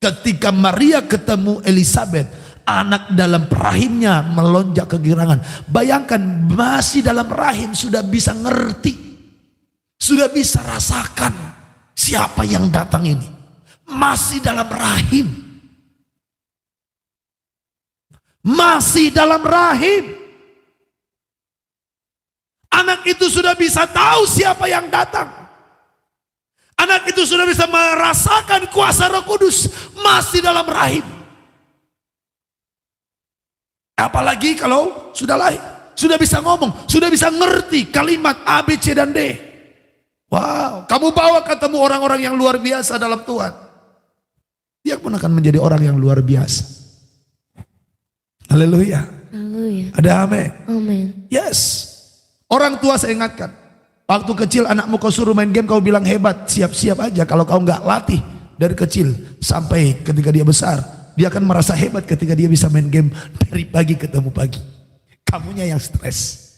Ketika Maria ketemu Elizabeth, anak dalam rahimnya melonjak kegirangan. Bayangkan, masih dalam rahim sudah bisa ngerti, sudah bisa rasakan siapa yang datang ini. Masih dalam rahim. Masih dalam rahim. Anak itu sudah bisa tahu siapa yang datang. Anak itu sudah bisa merasakan kuasa Roh Kudus masih dalam rahim. Apalagi kalau sudah lahir, sudah bisa ngomong, sudah bisa ngerti kalimat A, B, C, dan D. Wow, kamu bawa ketemu orang-orang yang luar biasa dalam Tuhan. Dia pun akan menjadi orang yang luar biasa. Haleluya. Haleluya. Ada amin. Amin. Yes. Orang tua saya ingatkan, waktu kecil anakmu kau suruh main game, kau bilang hebat, siap-siap aja. Kalau kau nggak latih dari kecil sampai ketika dia besar, dia akan merasa hebat ketika dia bisa main game dari pagi ketemu pagi. Kamunya yang stres.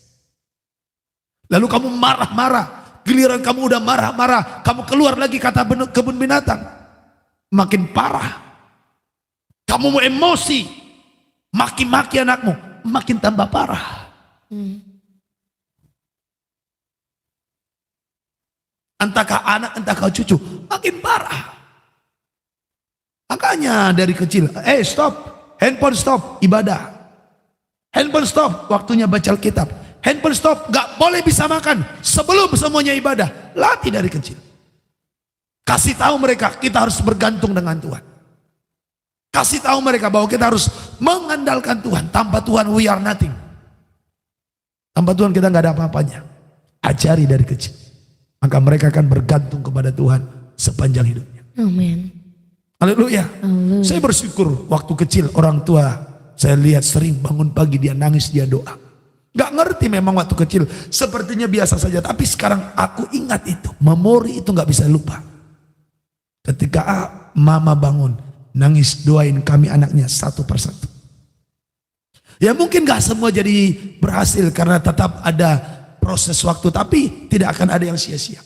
Lalu kamu marah-marah, giliran kamu udah marah-marah, kamu keluar lagi kata kebun binatang, makin parah. Kamu mau emosi, maki-maki anakmu, makin tambah parah. Entahkah anak, entahkah cucu, makin parah. Makanya dari kecil, stop, handphone stop, ibadah. Handphone stop, waktunya baca Alkitab. Handphone stop, gak boleh bisa makan sebelum semuanya ibadah. Latih dari kecil. Kasih tahu mereka, kita harus bergantung dengan Tuhan. Kasih tahu mereka bahwa kita harus mengandalkan Tuhan. Tanpa Tuhan we are nothing. Tanpa Tuhan kita gak ada apa-apanya. Ajari dari kecil. Maka mereka akan bergantung kepada Tuhan sepanjang hidupnya. Amin. Haleluya. Saya bersyukur waktu kecil orang tua saya lihat sering bangun pagi dia nangis, dia doa. Gak ngerti memang waktu kecil sepertinya biasa saja, tapi sekarang aku ingat itu, memori itu gak bisa lupa. Ketika mama bangun nangis doain kami anaknya satu persatu. Ya mungkin gak semua jadi berhasil karena tetap ada proses waktu, tapi tidak akan ada yang sia-sia.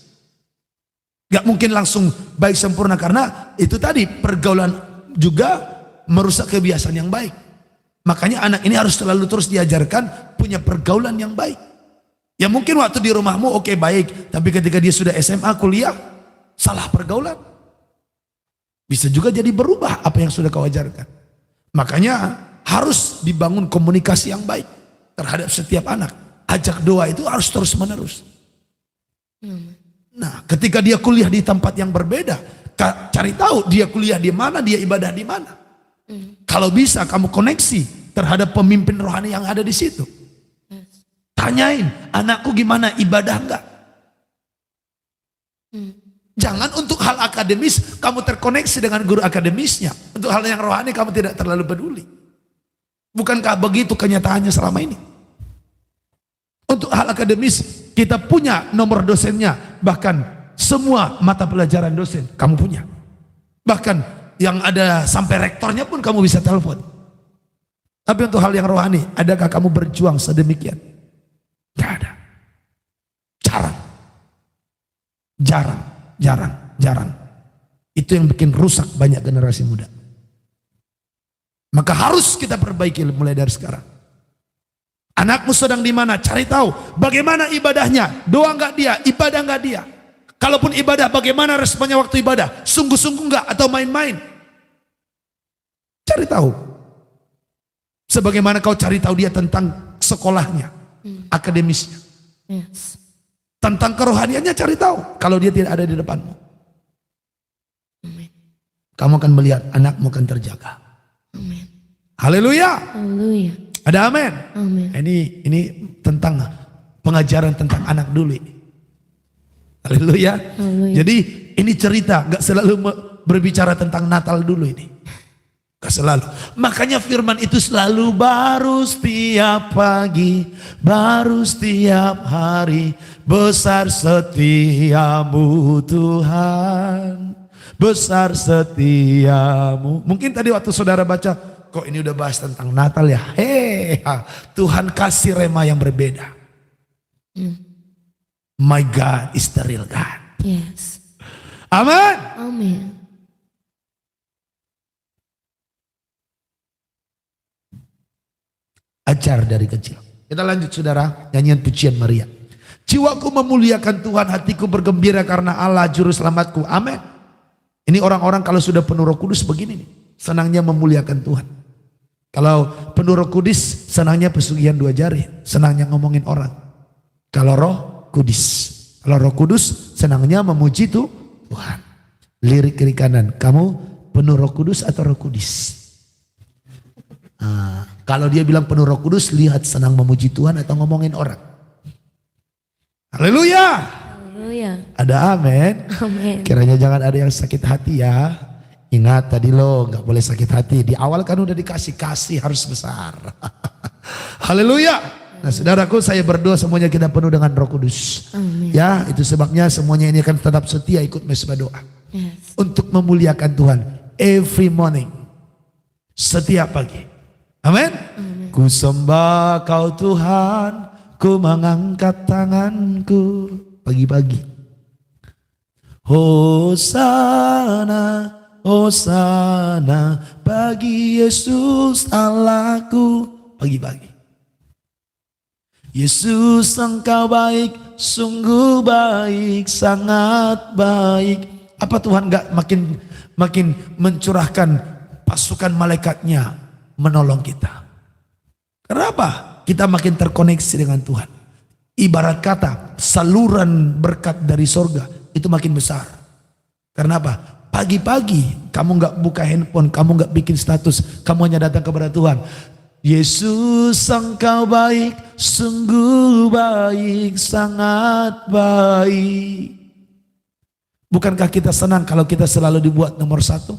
Gak mungkin langsung baik sempurna karena itu tadi pergaulan juga merusak kebiasaan yang baik. Makanya anak ini harus selalu terus diajarkan punya pergaulan yang baik. Ya mungkin waktu di rumahmu oke, baik, tapi ketika dia sudah SMA, kuliah, salah pergaulan. Bisa juga jadi berubah apa yang sudah kau ajarkan. Makanya harus dibangun komunikasi yang baik terhadap setiap anak. Ajak doa itu harus terus menerus. Nah, ketika dia kuliah di tempat yang berbeda, cari tahu dia kuliah di mana, dia ibadah di mana. Kalau bisa kamu koneksi terhadap pemimpin rohani yang ada di situ. Tanyain, anakku gimana, ibadah enggak? Jangan untuk hal akademis kamu terkoneksi dengan guru akademisnya. Untuk hal yang rohani kamu tidak terlalu peduli. Bukankah begitu kenyataannya selama ini? Untuk hal akademis kita punya nomor dosennya, bahkan semua mata pelajaran dosen kamu punya. Bahkan yang ada sampai rektornya pun kamu bisa telepon. Tapi untuk hal yang rohani, adakah kamu berjuang sedemikian? Tidak ada. Jarang. Itu yang bikin rusak banyak generasi muda. Maka harus kita perbaiki mulai dari sekarang. Anakmu sedang di mana? Cari tahu bagaimana ibadahnya. Doa enggak dia? Ibadah enggak dia? Kalaupun ibadah, bagaimana responnya waktu ibadah? Sungguh-sungguh enggak atau main-main? Cari tahu. Sebagaimana kau cari tahu dia tentang sekolahnya, akademisnya. Yes. Tentang kerohaniannya cari tahu. Kalau dia tidak ada di depanmu, Amin. kamu akan melihat anakmu akan terjaga. Amin. Haleluya. Haleluya. Ada amin. Amin. Ini tentang pengajaran tentang anak dulu ini. Haleluya. Haleluya. Jadi ini cerita, gak selalu berbicara tentang Natal dulu ini. Gak selalu. Makanya firman itu selalu baru setiap pagi, baru setiap hari. Besar setiamu Tuhan, besar setiamu. Mungkin tadi waktu saudara baca, kok ini udah bahas tentang Natal ya? Tuhan kasih rema yang berbeda. My God is the real God. Yes. Amin. Amin. Ajar dari kecil. Kita lanjut saudara, nyanyian pujian Maria. Jiwaku memuliakan Tuhan, hatiku bergembira karena Allah juru selamatku. Amin. Ini orang-orang kalau sudah penuh Roh Kudus begini nih, senangnya memuliakan Tuhan. Kalau penuh Roh Kudus, senangnya pesugihan 2 jari, senangnya ngomongin orang. Kalau Roh Kudus, kalau Roh Kudus senangnya memuji Tuhan. Lirik kiri kanan, kamu penuh Roh Kudus atau Roh Kudus? Kalau dia bilang penuh Roh Kudus, lihat senang memuji Tuhan atau ngomongin orang. Haleluya. Haleluya. Ada amin. Amin. Kiranya jangan ada yang sakit hati ya. Ingat tadi lo nggak boleh sakit hati. Di awal kan udah dikasih, kasih harus besar. Haleluya. Nah saudaraku, saya berdoa semuanya kita penuh dengan Roh Kudus. Amin. Ya, itu sebabnya semuanya ini akan tetap setia ikut mesbah doa. Yes. Untuk memuliakan Tuhan every morning. Setiap pagi. Amin. Ku sembah kau Tuhan, ku mengangkat tanganku pagi-pagi. Hosana, Hosana bagi Yesus Allahku pagi-pagi. Yesus engkau baik, sungguh baik, sangat baik. Apa Tuhan gak makin mencurahkan pasukan malaikatnya menolong kita? Kenapa? Kita makin terkoneksi dengan Tuhan. Ibarat kata saluran berkat dari sorga itu makin besar. Karena apa? Pagi-pagi kamu gak buka handphone, kamu gak bikin status, kamu hanya datang kepada Tuhan. Yesus engkau baik, sungguh baik, sangat baik. Bukankah kita senang kalau kita selalu dibuat nomor 1?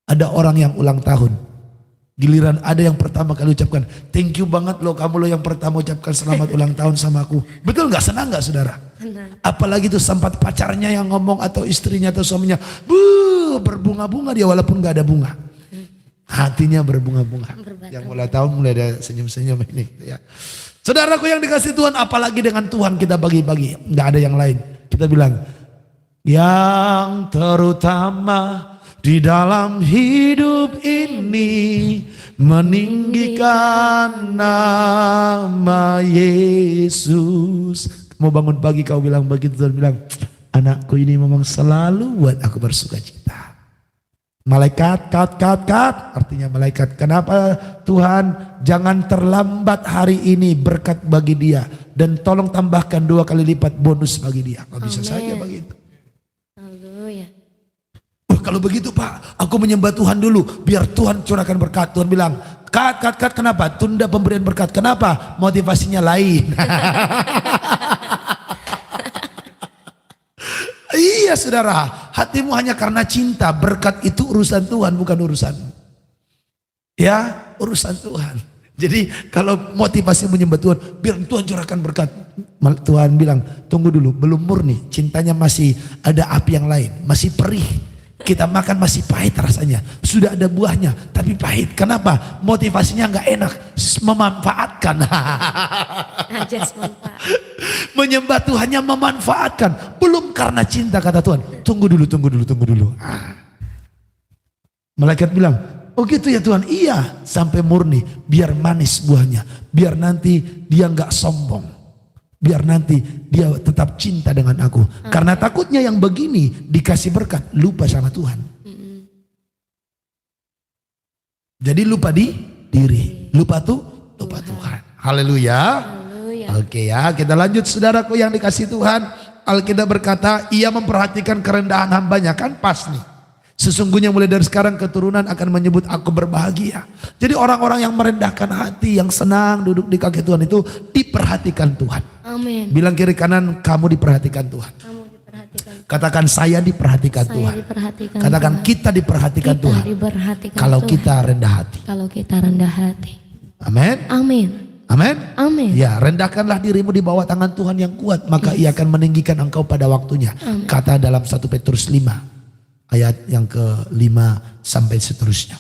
Ada orang yang ulang tahun, giliran ada yang pertama kali ucapkan, thank you banget loh, kamu loh yang pertama ucapkan selamat ulang tahun sama aku. Betul gak? Senang gak saudara? Senang. Apalagi tuh sempat pacarnya yang ngomong atau istrinya atau suaminya, berbunga-bunga dia walaupun gak ada bunga. Hatinya berbunga-bunga. Yang mulai tahun mulai ada senyum-senyum ini ya. Saudaraku yang dikasih Tuhan, apalagi dengan Tuhan kita bagi-bagi, nggak ada yang lain. Kita bilang yang terutama di dalam hidup ini meninggikan nama Yesus. Mau bangun pagi kau bilang begitu, Tuhan bilang anakku ini memang selalu buat aku bersuka cita. Malaikat, kat, artinya malaikat. Kenapa Tuhan jangan terlambat hari ini berkat bagi dia. Dan tolong tambahkan 2 kali lipat bonus bagi dia. Kalau bisa saja begitu. Haleluya. Kalau begitu Pak, aku menyembah Tuhan dulu. Biar Tuhan curahkan berkat. Tuhan bilang, kat, kenapa? Tunda pemberian berkat. Kenapa? Motivasinya lain. Iya saudara, hatimu hanya karena cinta. Berkat itu urusan Tuhan, bukan urusan. Ya, urusan Tuhan. Jadi kalau motivasi menyembah Tuhan, biar Tuhan curahkan berkat. Tuhan bilang, tunggu dulu, belum murni. Cintanya masih ada api yang lain, masih perih. Kita makan masih pahit rasanya. Sudah ada buahnya, tapi pahit. Kenapa? Motivasinya nggak enak, memanfaatkan. Ajas manfaat. Menyembah Tuhannya memanfaatkan. Belum karena cinta kata Tuhan. Tunggu dulu. Malaikat bilang, oh gitu ya Tuhan. Iya, sampai murni. Biar manis buahnya. Biar nanti dia nggak sombong. Biar nanti dia tetap cinta dengan aku. Karena takutnya yang begini dikasih berkat, lupa sama Tuhan. Jadi lupa diri. Lupa Tuhan. Haleluya. Oke ya, kita lanjut saudaraku yang dikasih Tuhan. Alkitab berkata, ia memperhatikan kerendahan hambanya. Kan pas nih. Sesungguhnya mulai dari sekarang keturunan akan menyebut aku berbahagia. Jadi orang-orang yang merendahkan hati, yang senang duduk di kaki Tuhan itu diperhatikan Tuhan. Amin. Bilang kiri kanan, kamu diperhatikan Tuhan. Kamu diperhatikan. Katakan saya diperhatikan Saya Tuhan. diperhatikan Katakan Tuhan. kita diperhatikan Kita Tuhan. diperhatikan Kalau Tuhan. kita rendah hati. Kalau kita rendah hati. Amin. Amin. Amin. Amin. Ya, rendahkanlah dirimu di bawah tangan Tuhan yang kuat, maka ia akan meninggikan engkau pada waktunya. Amin. Kata dalam 1 Petrus 5 ayat yang ke-5 sampai seterusnya.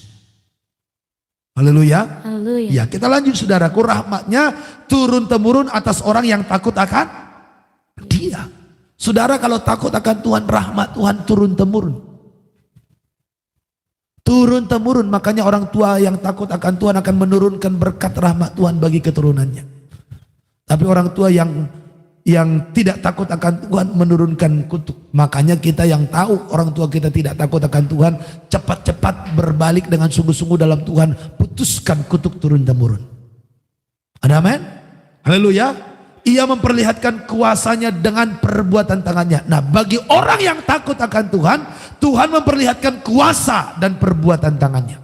Haleluya. Haleluya. Ya, kita lanjut saudaraku, rahmatnya turun temurun atas orang yang takut akan dia. Saudara kalau takut akan Tuhan, rahmat Tuhan turun temurun. Turun temurun, makanya orang tua yang takut akan Tuhan akan menurunkan berkat rahmat Tuhan bagi keturunannya. Tapi orang tua yang tidak takut akan Tuhan menurunkan kutuk. Makanya kita yang tahu orang tua kita tidak takut akan Tuhan, cepat-cepat berbalik dengan sungguh-sungguh dalam Tuhan, putuskan kutuk turun temurun. Ada amin? Haleluya. Ia memperlihatkan kuasanya dengan perbuatan tangannya. Nah, bagi orang yang takut akan Tuhan, Tuhan memperlihatkan kuasa dan perbuatan tangannya.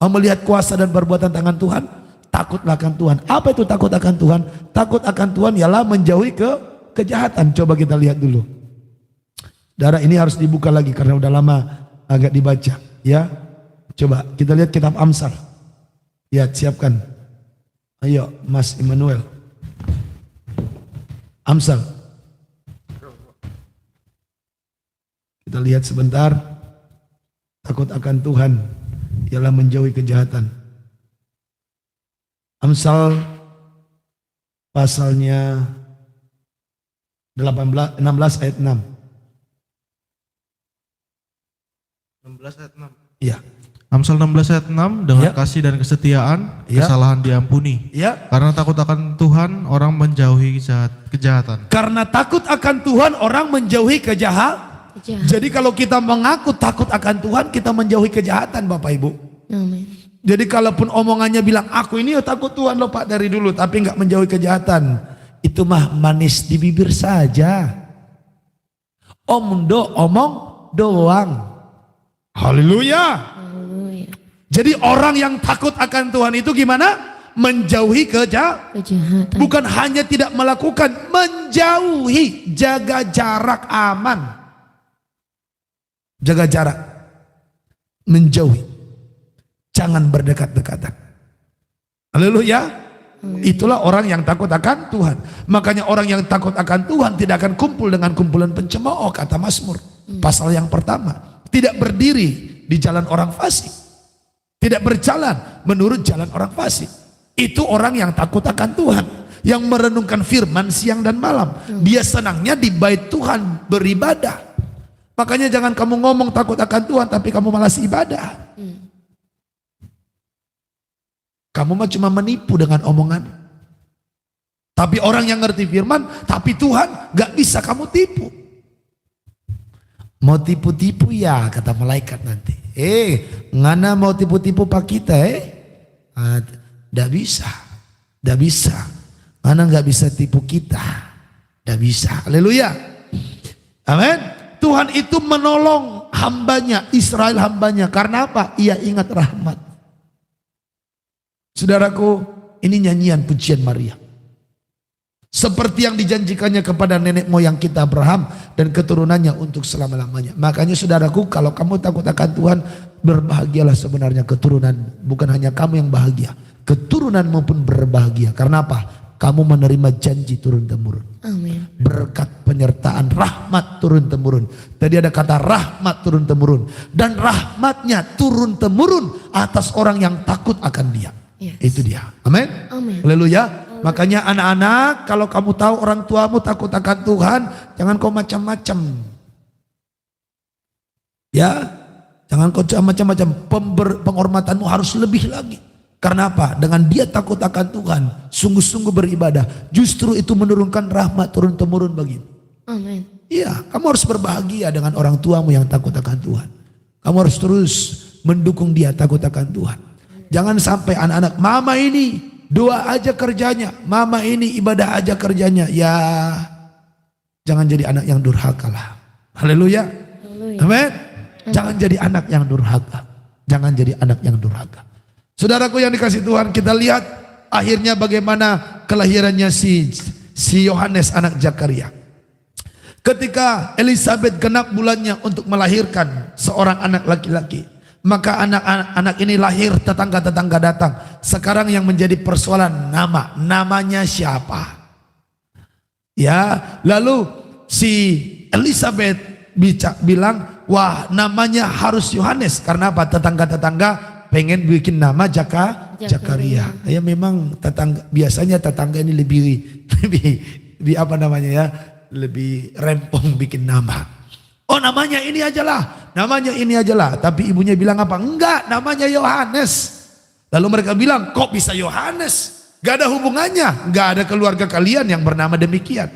Mau melihat kuasa dan perbuatan tangan Tuhan? Takutlah akan Tuhan. Apa itu takut akan Tuhan? Takut akan Tuhan ialah menjauhi kejahatan. Coba kita lihat dulu. Darah ini harus dibuka lagi karena udah lama agak dibaca. Ya, coba kita lihat kitab Amsal. Ya, siapkan. Ayo, Mas Immanuel. Amsal. Kita lihat sebentar. Takut akan Tuhan ialah menjauhi kejahatan. Amsal pasalnya 16 ayat 6. 16 ayat 6. Iya. Amsal 16 ayat 6, dengan Ya. kasih dan kesetiaan, Ya. kesalahan diampuni. Ya. Karena takut akan Tuhan, orang menjauhi kejahatan. Karena takut akan Tuhan orang menjauhi kejahatan. Jadi kalau kita mengaku takut akan Tuhan, kita menjauhi kejahatan, Bapak Ibu. Amin. Jadi kalaupun omongannya bilang aku ini takut Tuhan loh Pak dari dulu, tapi nggak menjauhi kejahatan, itu mah manis di bibir saja. Omong doang. Haleluya. Haleluya. Jadi orang yang takut akan Tuhan itu gimana? Menjauhi Kejahatan. bukan hanya tidak melakukan, menjauhi, jaga jarak aman. Jaga jarak, menjauhi. Jangan berdekat-dekatan. Haleluya. Itulah orang yang takut akan Tuhan. Makanya orang yang takut akan Tuhan tidak akan kumpul dengan kumpulan pencemooh, kata Mazmur. Pasal yang pertama. Tidak berdiri di jalan orang fasik. Tidak berjalan menurut jalan orang fasik. Itu orang yang takut akan Tuhan. Yang merenungkan firman siang dan malam. Dia senangnya di bait Tuhan beribadah. Makanya jangan kamu ngomong takut akan Tuhan tapi kamu malas ibadah. Kamu mah cuma menipu dengan omongan. Tapi orang yang ngerti firman, tapi Tuhan gak bisa kamu tipu. Mau tipu-tipu ya kata malaikat nanti. Ngana mau tipu-tipu pak kita Gak bisa. Gak bisa. Ngana gak bisa tipu kita. Gak bisa. Haleluya. Amin. Tuhan itu menolong hambanya, Israel hambanya. Karena apa? Ia ingat rahmat. Saudaraku, ini nyanyian pujian Maria. Seperti yang dijanjikannya kepada nenek moyang kita Abraham dan keturunannya untuk selama-lamanya. Makanya saudaraku, kalau kamu takut akan Tuhan, berbahagialah sebenarnya keturunan. Bukan hanya kamu yang bahagia, keturunanmu pun berbahagia. Karena apa? Kamu menerima janji turun temurun. Amin. Berkat penyertaan rahmat turun temurun. Tadi ada kata rahmat turun temurun. Dan rahmatnya turun temurun atas orang yang takut akan dia. Yes. Itu dia. Amin. Amin. Haleluya. Makanya anak-anak, kalau kamu tahu orang tuamu takut akan Tuhan, jangan kau macam-macam. Ya, jangan kau macam-macam. Penghormatanmu harus lebih lagi. Karena apa? Dengan dia takut akan Tuhan, sungguh-sungguh beribadah, justru itu menurunkan rahmat turun temurun bagimu. Amin. Iya, kamu harus berbahagia dengan orang tuamu yang takut akan Tuhan. Kamu harus terus mendukung dia takut akan Tuhan. Jangan sampai anak-anak, mama ini doa aja kerjanya, mama ini ibadah aja kerjanya. Ya, jangan jadi anak yang durhaka lah. Haleluya. Amin. Jangan jadi anak yang durhaka. Jangan jadi anak yang durhaka. Saudaraku yang dikasih Tuhan, kita lihat akhirnya bagaimana kelahirannya si Yohanes anak Zakaria. Ketika Elizabeth genap bulannya untuk melahirkan seorang anak laki-laki, maka anak-anak ini lahir, tetangga-tetangga datang. Sekarang yang menjadi persoalan namanya siapa? Ya, lalu si Elizabeth bilang, wah namanya harus Yohanes. Karena apa? Tetangga-tetangga pengen bikin nama Zakaria. Ya memang biasanya tetangga ini lebih apa namanya ya, lebih rempong bikin nama. Oh namanya ini aja lah, namanya ini aja lah. Tapi ibunya bilang apa? Enggak, namanya Yohanes. Lalu mereka bilang, kok bisa Yohanes? Gak ada hubungannya, gak ada keluarga kalian yang bernama demikian.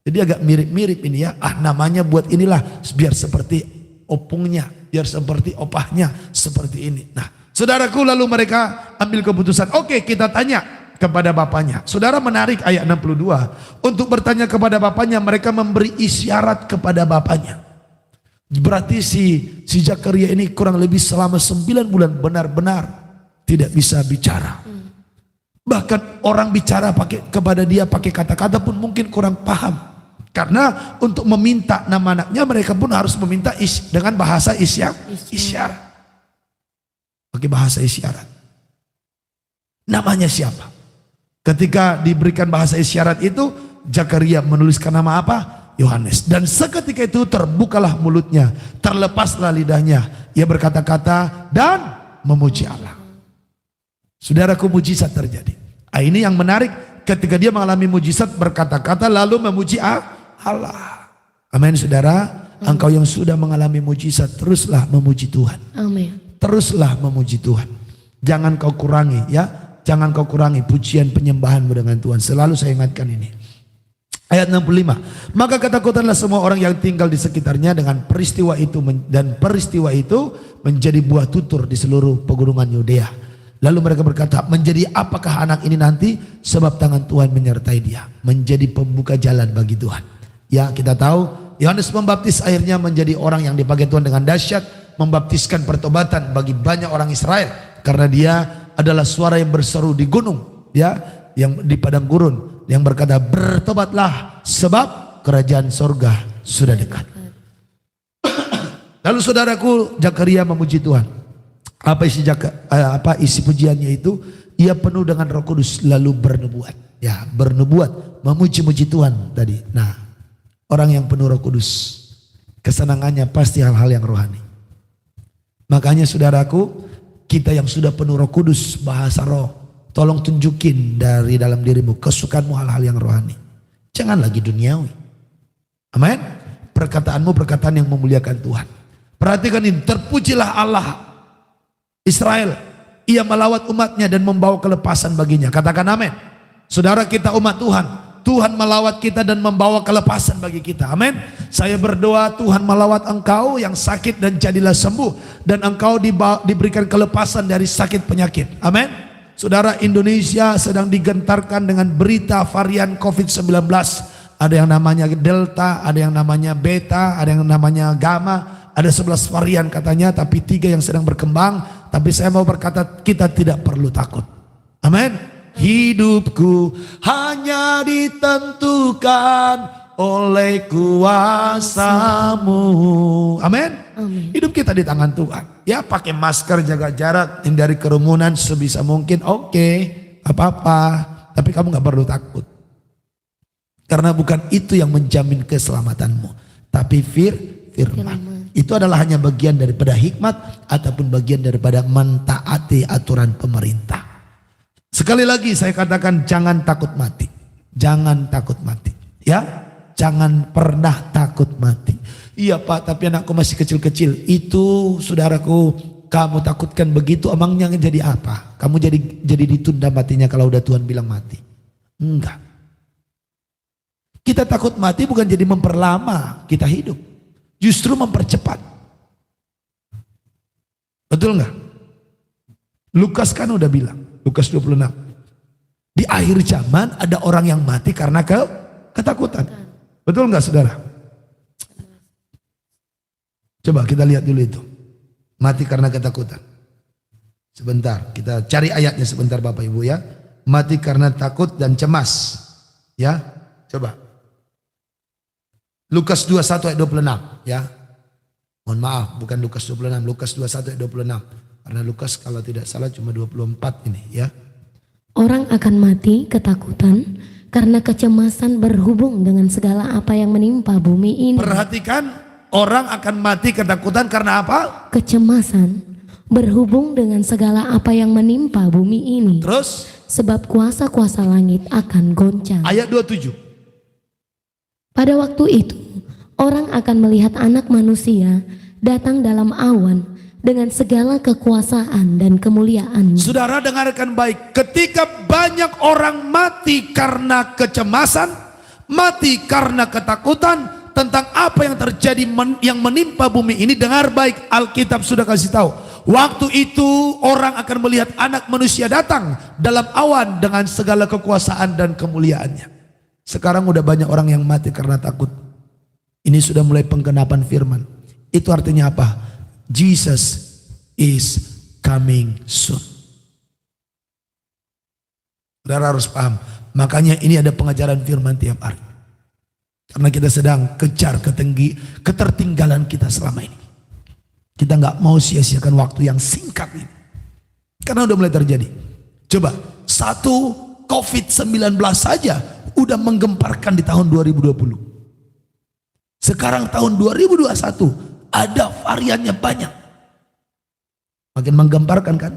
Jadi agak mirip-mirip ini ya. Namanya buat inilah, biar seperti opungnya, biar seperti opahnya, seperti ini. Nah, saudaraku, lalu mereka ambil keputusan. Oke, kita tanya kepada bapaknya. Saudara, menarik ayat 62. Untuk bertanya kepada bapaknya, mereka memberi isyarat kepada bapaknya. Berarti si Zakaria ini kurang lebih selama 9 bulan benar-benar tidak bisa bicara. Bahkan orang bicara kepada dia pakai kata-kata pun mungkin kurang paham. Karena untuk meminta nama anaknya mereka pun harus meminta dengan bahasa isyarat. Pakai bahasa isyarat. Namanya siapa? Ketika diberikan bahasa isyarat itu, Zakaria menuliskan nama apa? Yohanes. Dan seketika itu terbukalah mulutnya, terlepaslah lidahnya. Ia berkata-kata dan memuji Allah. Saudaraku, mujizat terjadi. Ini yang menarik, ketika dia mengalami mujizat berkata-kata lalu memuji Allah. Amin saudara. Engkau yang sudah mengalami mujizat, teruslah memuji Tuhan. Amin. Teruslah memuji Tuhan. Jangan kau kurangi ya. Jangan kau kurangi pujian penyembahanmu dengan Tuhan. Selalu saya ingatkan ini. Ayat 65. Maka ketakutanlah semua orang yang tinggal di sekitarnya dengan peristiwa itu. Dan peristiwa itu menjadi buah tutur di seluruh pegunungan Yudea. Lalu mereka berkata, menjadi apakah anak ini nanti? Sebab tangan Tuhan menyertai dia. Menjadi pembuka jalan bagi Tuhan. Ya, kita tahu Yohanes Pembaptis akhirnya menjadi orang yang dipakai Tuhan dengan dahsyat. Membaptiskan pertobatan bagi banyak orang Israel. Karena dia adalah suara yang berseru di gunung, ya, yang di padang gurun, yang berkata bertobatlah sebab kerajaan sorga sudah dekat. Lalu saudaraku, Zakaria memuji Tuhan. Apa isi pujiannya itu? Ia penuh dengan Roh Kudus lalu bernubuat. Ya, bernubuat, memuji-muji Tuhan tadi. Nah, orang yang penuh Roh Kudus, kesenangannya pasti hal-hal yang rohani. Makanya saudaraku, kita yang sudah penuh Roh Kudus, bahasa roh, tolong tunjukin dari dalam dirimu kesukaanmu hal-hal yang rohani. Jangan lagi duniawi. Amin. Perkataanmu perkataan yang memuliakan Tuhan. Perhatikan ini, terpujilah Allah Israel. Ia melawat umatnya dan membawa kelepasan baginya. Katakan amin. Saudara, kita umat Tuhan. Tuhan melawat kita dan membawa kelepasan bagi kita. Amin. Saya berdoa Tuhan melawat engkau yang sakit dan jadilah sembuh. Dan engkau diberikan kelepasan dari sakit penyakit. Amin. Saudara, Indonesia sedang digentarkan dengan berita varian COVID-19. Ada yang namanya Delta, ada yang namanya Beta, ada yang namanya Gamma. Ada 11 varian katanya, tapi 3 yang sedang berkembang. Tapi saya mau berkata, kita tidak perlu takut. Amin. Hidupku hanya ditentukan oleh kuasa-Mu. Amin. Hidup kita di tangan Tuhan. Ya, pakai masker, jaga jarak, hindari kerumunan sebisa mungkin. Oke, apa-apa. Tapi kamu gak perlu takut. Karena bukan itu yang menjamin keselamatanmu. Tapi firman. Itu adalah hanya bagian daripada hikmat ataupun bagian daripada mentaati aturan pemerintah. Sekali lagi saya katakan, jangan takut mati. Jangan takut mati. Ya, jangan pernah takut mati. Iya Pak, tapi anakku masih kecil-kecil. Itu saudaraku, kamu takutkan begitu, emangnya jadi apa? Kamu jadi ditunda matinya kalau udah Tuhan bilang mati? Enggak. Kita takut mati bukan jadi memperlama kita hidup. Justru mempercepat. Betul enggak? Lukas kan udah bilang. Lukas 26. Di akhir zaman ada orang yang mati karena ketakutan. Betul enggak saudara? Coba kita lihat dulu itu. Mati karena ketakutan. Sebentar, kita cari ayatnya sebentar Bapak Ibu ya. Mati karena takut dan cemas. Ya, coba. Lukas 21 ayat 26 ya. Mohon maaf, bukan Lukas 26, Lukas 21 ayat 26. Karena Lukas kalau tidak salah cuma 24 ini ya. Orang akan mati ketakutan karena kecemasan berhubung dengan segala apa yang menimpa bumi ini. Perhatikan, orang akan mati ketakutan karena apa? Kecemasan berhubung dengan segala apa yang menimpa bumi ini. Terus? Sebab kuasa-kuasa langit akan goncang. Ayat 27. Pada waktu itu, orang akan melihat Anak Manusia datang dalam awan dengan segala kekuasaan dan kemuliaan. Saudara dengarkan baik, ketika banyak orang mati karena kecemasan, mati karena ketakutan tentang apa yang terjadi yang menimpa bumi ini, dengar baik, Alkitab sudah kasih tahu. Waktu itu orang akan melihat Anak Manusia datang dalam awan dengan segala kekuasaan dan kemuliaannya. Sekarang udah banyak orang yang mati karena takut. Ini sudah mulai penggenapan firman. Itu artinya apa? Jesus is coming soon. Saudara harus paham. Makanya ini ada pengajaran firman tiap hari. Karena kita sedang kejar ketertinggalan kita selama ini. Kita nggak mau sia-siakan waktu yang singkat ini. Karena udah mulai terjadi. Coba, satu COVID-19 saja udah menggemparkan di tahun 2020. Sekarang tahun 2021 ada variannya banyak. Makin menggemparkan kan?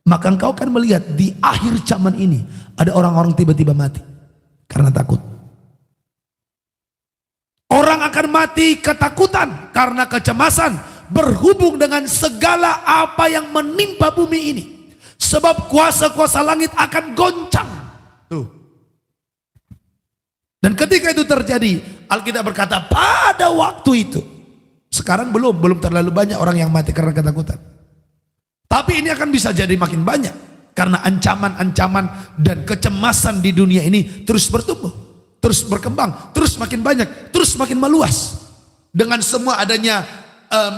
Maka engkau kan melihat di akhir zaman ini ada orang-orang tiba-tiba mati karena takut. Orang akan mati ketakutan karena kecemasan berhubung dengan segala apa yang menimpa bumi ini. Sebab kuasa-kuasa langit akan goncang. Tuh. Dan ketika itu terjadi, Alkitab berkata pada waktu itu. Sekarang belum terlalu banyak orang yang mati karena ketakutan. Tapi ini akan bisa jadi makin banyak. Karena ancaman-ancaman dan kecemasan di dunia ini terus bertumbuh. Terus berkembang, terus makin banyak, terus makin meluas. Dengan semua adanya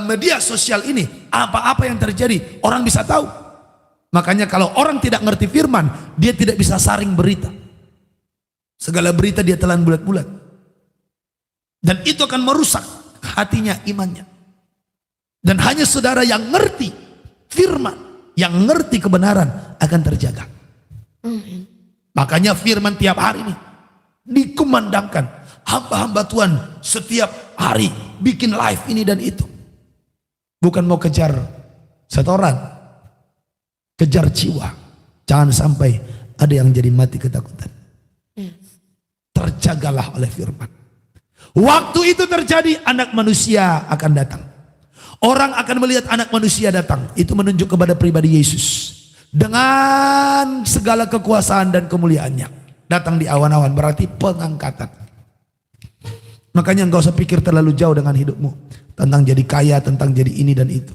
media sosial ini, apa-apa yang terjadi orang bisa tahu. Makanya kalau orang tidak ngerti firman, dia tidak bisa saring berita. Segala berita dia telan bulat-bulat. Dan itu akan merusak hatinya, imannya. Dan hanya saudara yang ngerti firman, yang ngerti kebenaran akan terjaga. Makanya firman tiap hari ini dikumandangkan. Hamba-hamba Tuhan setiap hari bikin live ini dan itu. Bukan mau kejar setoran, kejar jiwa. Jangan sampai ada yang jadi mati ketakutan. Terjagalah oleh firman. Waktu itu terjadi, Anak Manusia akan datang. Orang akan melihat Anak Manusia datang. Itu menunjuk kepada pribadi Yesus. Dengan segala kekuasaan dan kemuliaannya. Datang di awan-awan, berarti pengangkatan. Makanya enggak usah pikir terlalu jauh dengan hidupmu. Tentang jadi kaya, tentang jadi ini dan itu.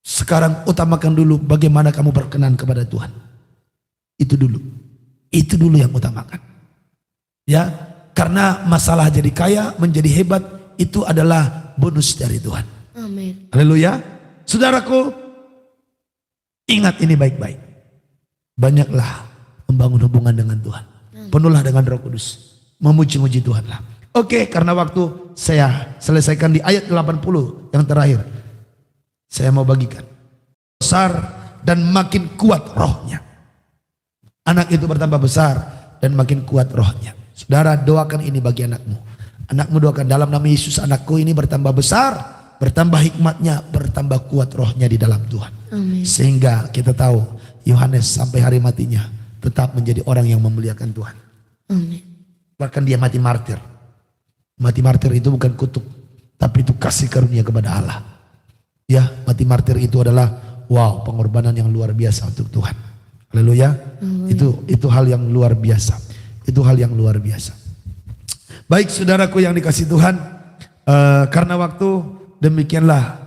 Sekarang utamakan dulu bagaimana kamu berkenan kepada Tuhan. Itu dulu. Itu dulu yang utamakan. Ya, karena masalah jadi kaya, menjadi hebat, itu adalah bonus dari Tuhan. Amin. Haleluya. Saudaraku, ingat ini baik-baik. Banyaklah membangun hubungan dengan Tuhan. Penuhlah dengan Roh Kudus. Memuji-muji Tuhanlah. Oke, karena waktu saya selesaikan di ayat 80 yang terakhir. Saya mau bagikan. Besar dan makin kuat rohnya. Anak itu bertambah besar dan makin kuat rohnya. Saudara, doakan ini bagi anakmu. Anakmu doakan dalam nama Yesus, anakku ini bertambah besar, bertambah hikmatnya, bertambah kuat rohnya di dalam Tuhan. Amin. Sehingga kita tahu Yohanes sampai hari matinya tetap menjadi orang yang memuliakan Tuhan. Amin. Bahkan dia mati martir. Mati martir itu bukan kutuk, tapi itu kasih karunia kepada Allah. Ya, mati martir itu adalah pengorbanan yang luar biasa untuk Tuhan. Haleluya. Itu hal yang luar biasa. Itu hal yang luar biasa. Baik saudaraku yang dikasih Tuhan, karena waktu, demikianlah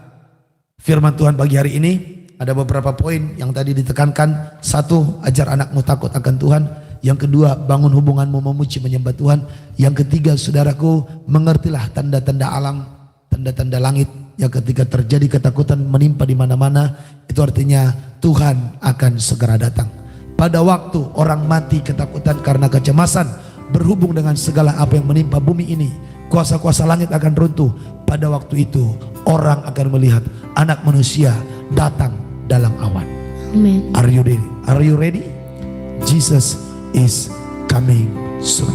firman Tuhan pagi hari ini. Ada beberapa poin yang tadi ditekankan. Satu, ajar anakmu takut akan Tuhan. Yang kedua, bangun hubunganmu memuji menyembah Tuhan. Yang ketiga, saudaraku, mengertilah tanda-tanda alam, tanda-tanda langit yang ketika terjadi ketakutan menimpa di mana-mana, itu artinya Tuhan akan segera datang. Pada waktu orang mati ketakutan karena kecemasan, berhubung dengan segala apa yang menimpa bumi ini, kuasa-kuasa langit akan runtuh. Pada waktu itu orang akan melihat Anak Manusia datang dalam awan. Amen. Are you ready? Are you ready? Jesus is coming soon.